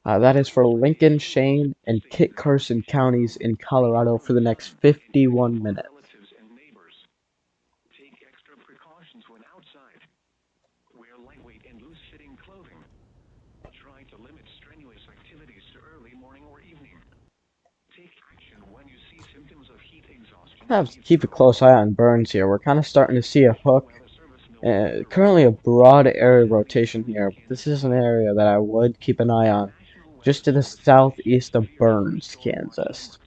That is for Lincoln, Shane, and Kit Carson counties in Colorado for the next 51 minutes. Relatives and neighbors. Take extra precautions when outside. Wear lightweight and loose-fitting clothing. Try to limit strenuous activities to early morning or evening. Take action when you see symptoms of heat exhaustion. I have to keep a close eye on burns here. We're kind of starting to see a hook. Currently a broad area rotation here, but this is an area that I would keep an eye on. Just to the southeast of Burns, Kansas.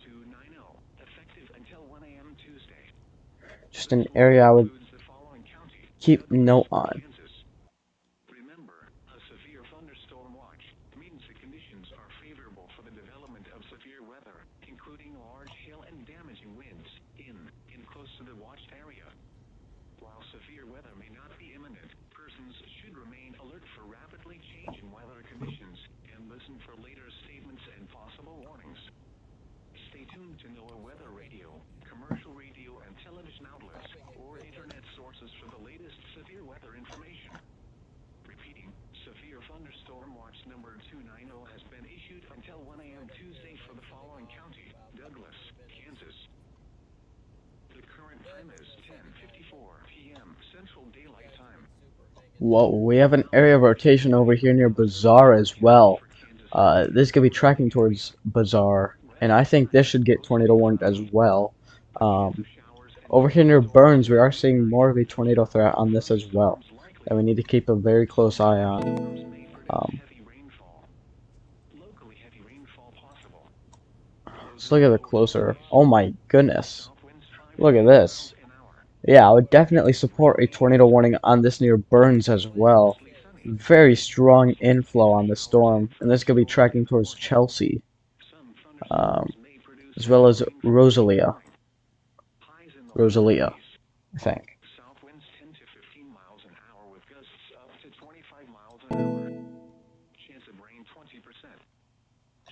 Just an area I would keep note on. Remember, a severe thunderstorm watch means the conditions are favorable for the development of severe weather, including large hail and damaging winds in and close to the watched area. While severe weather may not be imminent, persons should remain alert for rapidly changing weather conditions and listen for later statements and possible warnings. Stay tuned to NOAA Weather Radio, commercial radio and television outlets, or internet sources for the latest severe weather information. Repeating, severe thunderstorm watch number 290 has been issued until 1 a.m. Tuesday for the following county: Douglas, Kansas. The current time is 10:54 p.m. Central Daylight Time. Whoa, we have an area of rotation over here near Bazaar as well. This could be tracking towards Bazaar, and I think this should get tornado warned as well. Over here near Burns, we are seeing more of a tornado threat on this as well, that we need to keep a very close eye on. Let's look at it closer. Oh my goodness. Look at this. Yeah, I would definitely support a tornado warning on this near Burns as well. Very strong inflow on the storm, and this could be tracking towards Chelsea, as well as Rosalia, I think. South winds 10 to 15 miles an hour with gusts up to 25 miles an hour. Chance of rain 20%.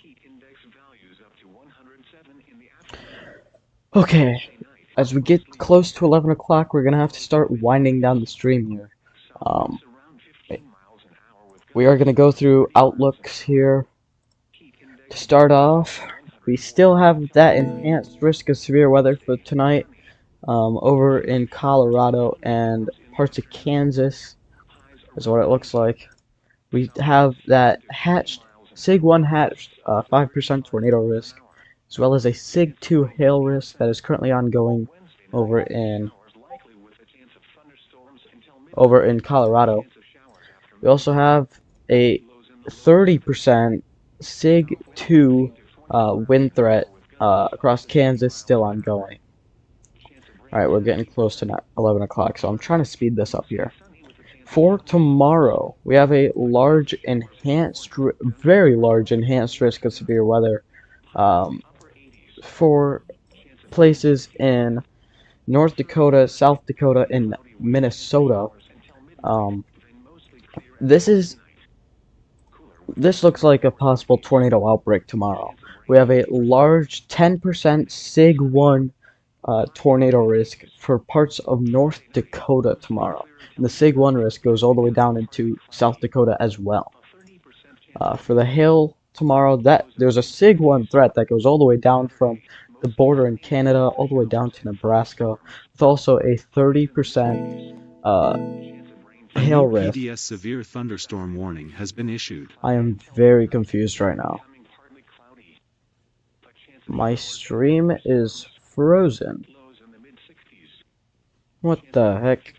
Heat index values up to 107 in the afternoon. Okay, as we get close to 11 o'clock, we're going to have to start winding down the stream here. We are going to go through outlooks here. To start off, we still have that enhanced risk of severe weather for tonight over in Colorado and parts of Kansas is what it looks like. We have that hatched, SIG 1 hatched 5% tornado risk, as well as a SIG 2 hail risk that is currently ongoing over in Colorado. We also have a 30% SIG 2 wind threat across Kansas still ongoing. Alright, we're getting close to 11 o'clock, so I'm trying to speed this up here. For tomorrow, we have a large enhanced, very large enhanced risk of severe weather for places in North Dakota, South Dakota, and Minnesota. This looks like a possible tornado outbreak tomorrow. We have a large 10% SIG 1 tornado risk for parts of North Dakota tomorrow. And the SIG 1 risk goes all the way down into South Dakota as well. For the hail tomorrow, there's a SIG 1 threat that goes all the way down from the border in Canada all the way down to Nebraska, with also a 30% hail risk. PDS severe thunderstorm warning has been issued. I am very confused right now. My stream is frozen. What the heck?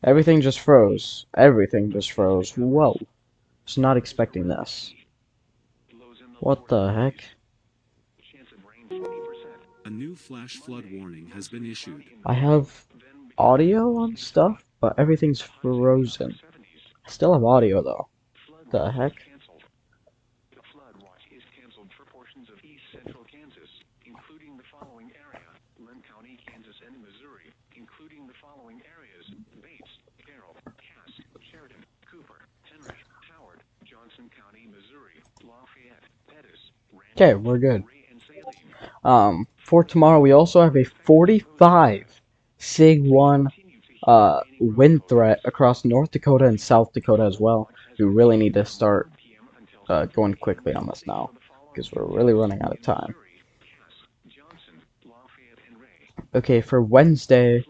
Everything just froze. Everything just froze. Whoa. Was not expecting this. What the heck? A new flash flood warning has been issued. I have audio on stuff, but everything's frozen. I still have audio though. The heck? The flood watch is canceled for portions of east central Kansas, including the following area: Lynn County, Kansas, and Missouri, including the following areas: Bates, Carroll, Cass, Sheridan, Cooper, Henry, Howard, Johnson County, Missouri, Lafayette, Pettis, Okay, we're good. For tomorrow, we also have a 45 SIG 1 wind threat across North Dakota and South Dakota as well. We really need to start going quickly on this now, because we're really running out of time. Okay, for Wednesday,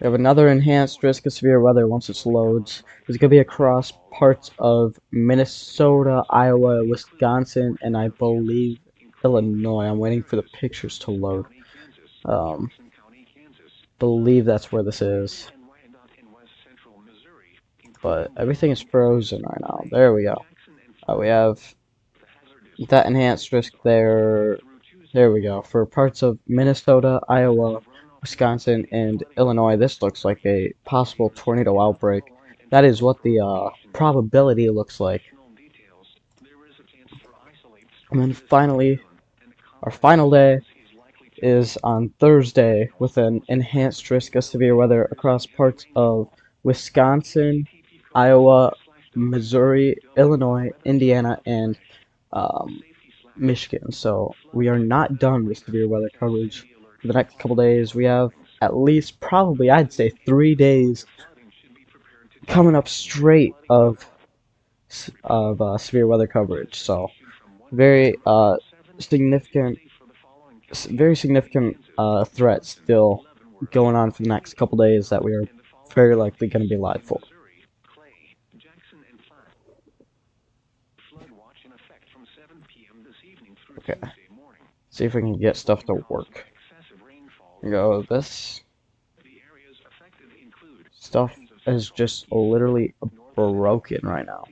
We have another enhanced risk of severe weather once it loads. It's going to be across parts of Minnesota, Iowa, Wisconsin, and I believe Illinois. I'm waiting for the pictures to load. Believe that's where this is. But everything is frozen right now. There we go. We have that enhanced risk there. There we go. For parts of Minnesota, Iowa, Wisconsin, and Illinois, this looks like a possible tornado outbreak. That is what the probability looks like. And then finally, our final day is on Thursday with an enhanced risk of severe weather across parts of Wisconsin, Iowa, Missouri, Illinois, Indiana, and Michigan. So we are not done with severe weather coverage for the next couple days. We have at least probably I'd say 3 days coming up straight of severe weather coverage. So very significant, very significant threat still going on for the next couple days that we are very likely going to be live for. Okay, see if we can get stuff to work. Here we go. This stuff is just literally broken right now.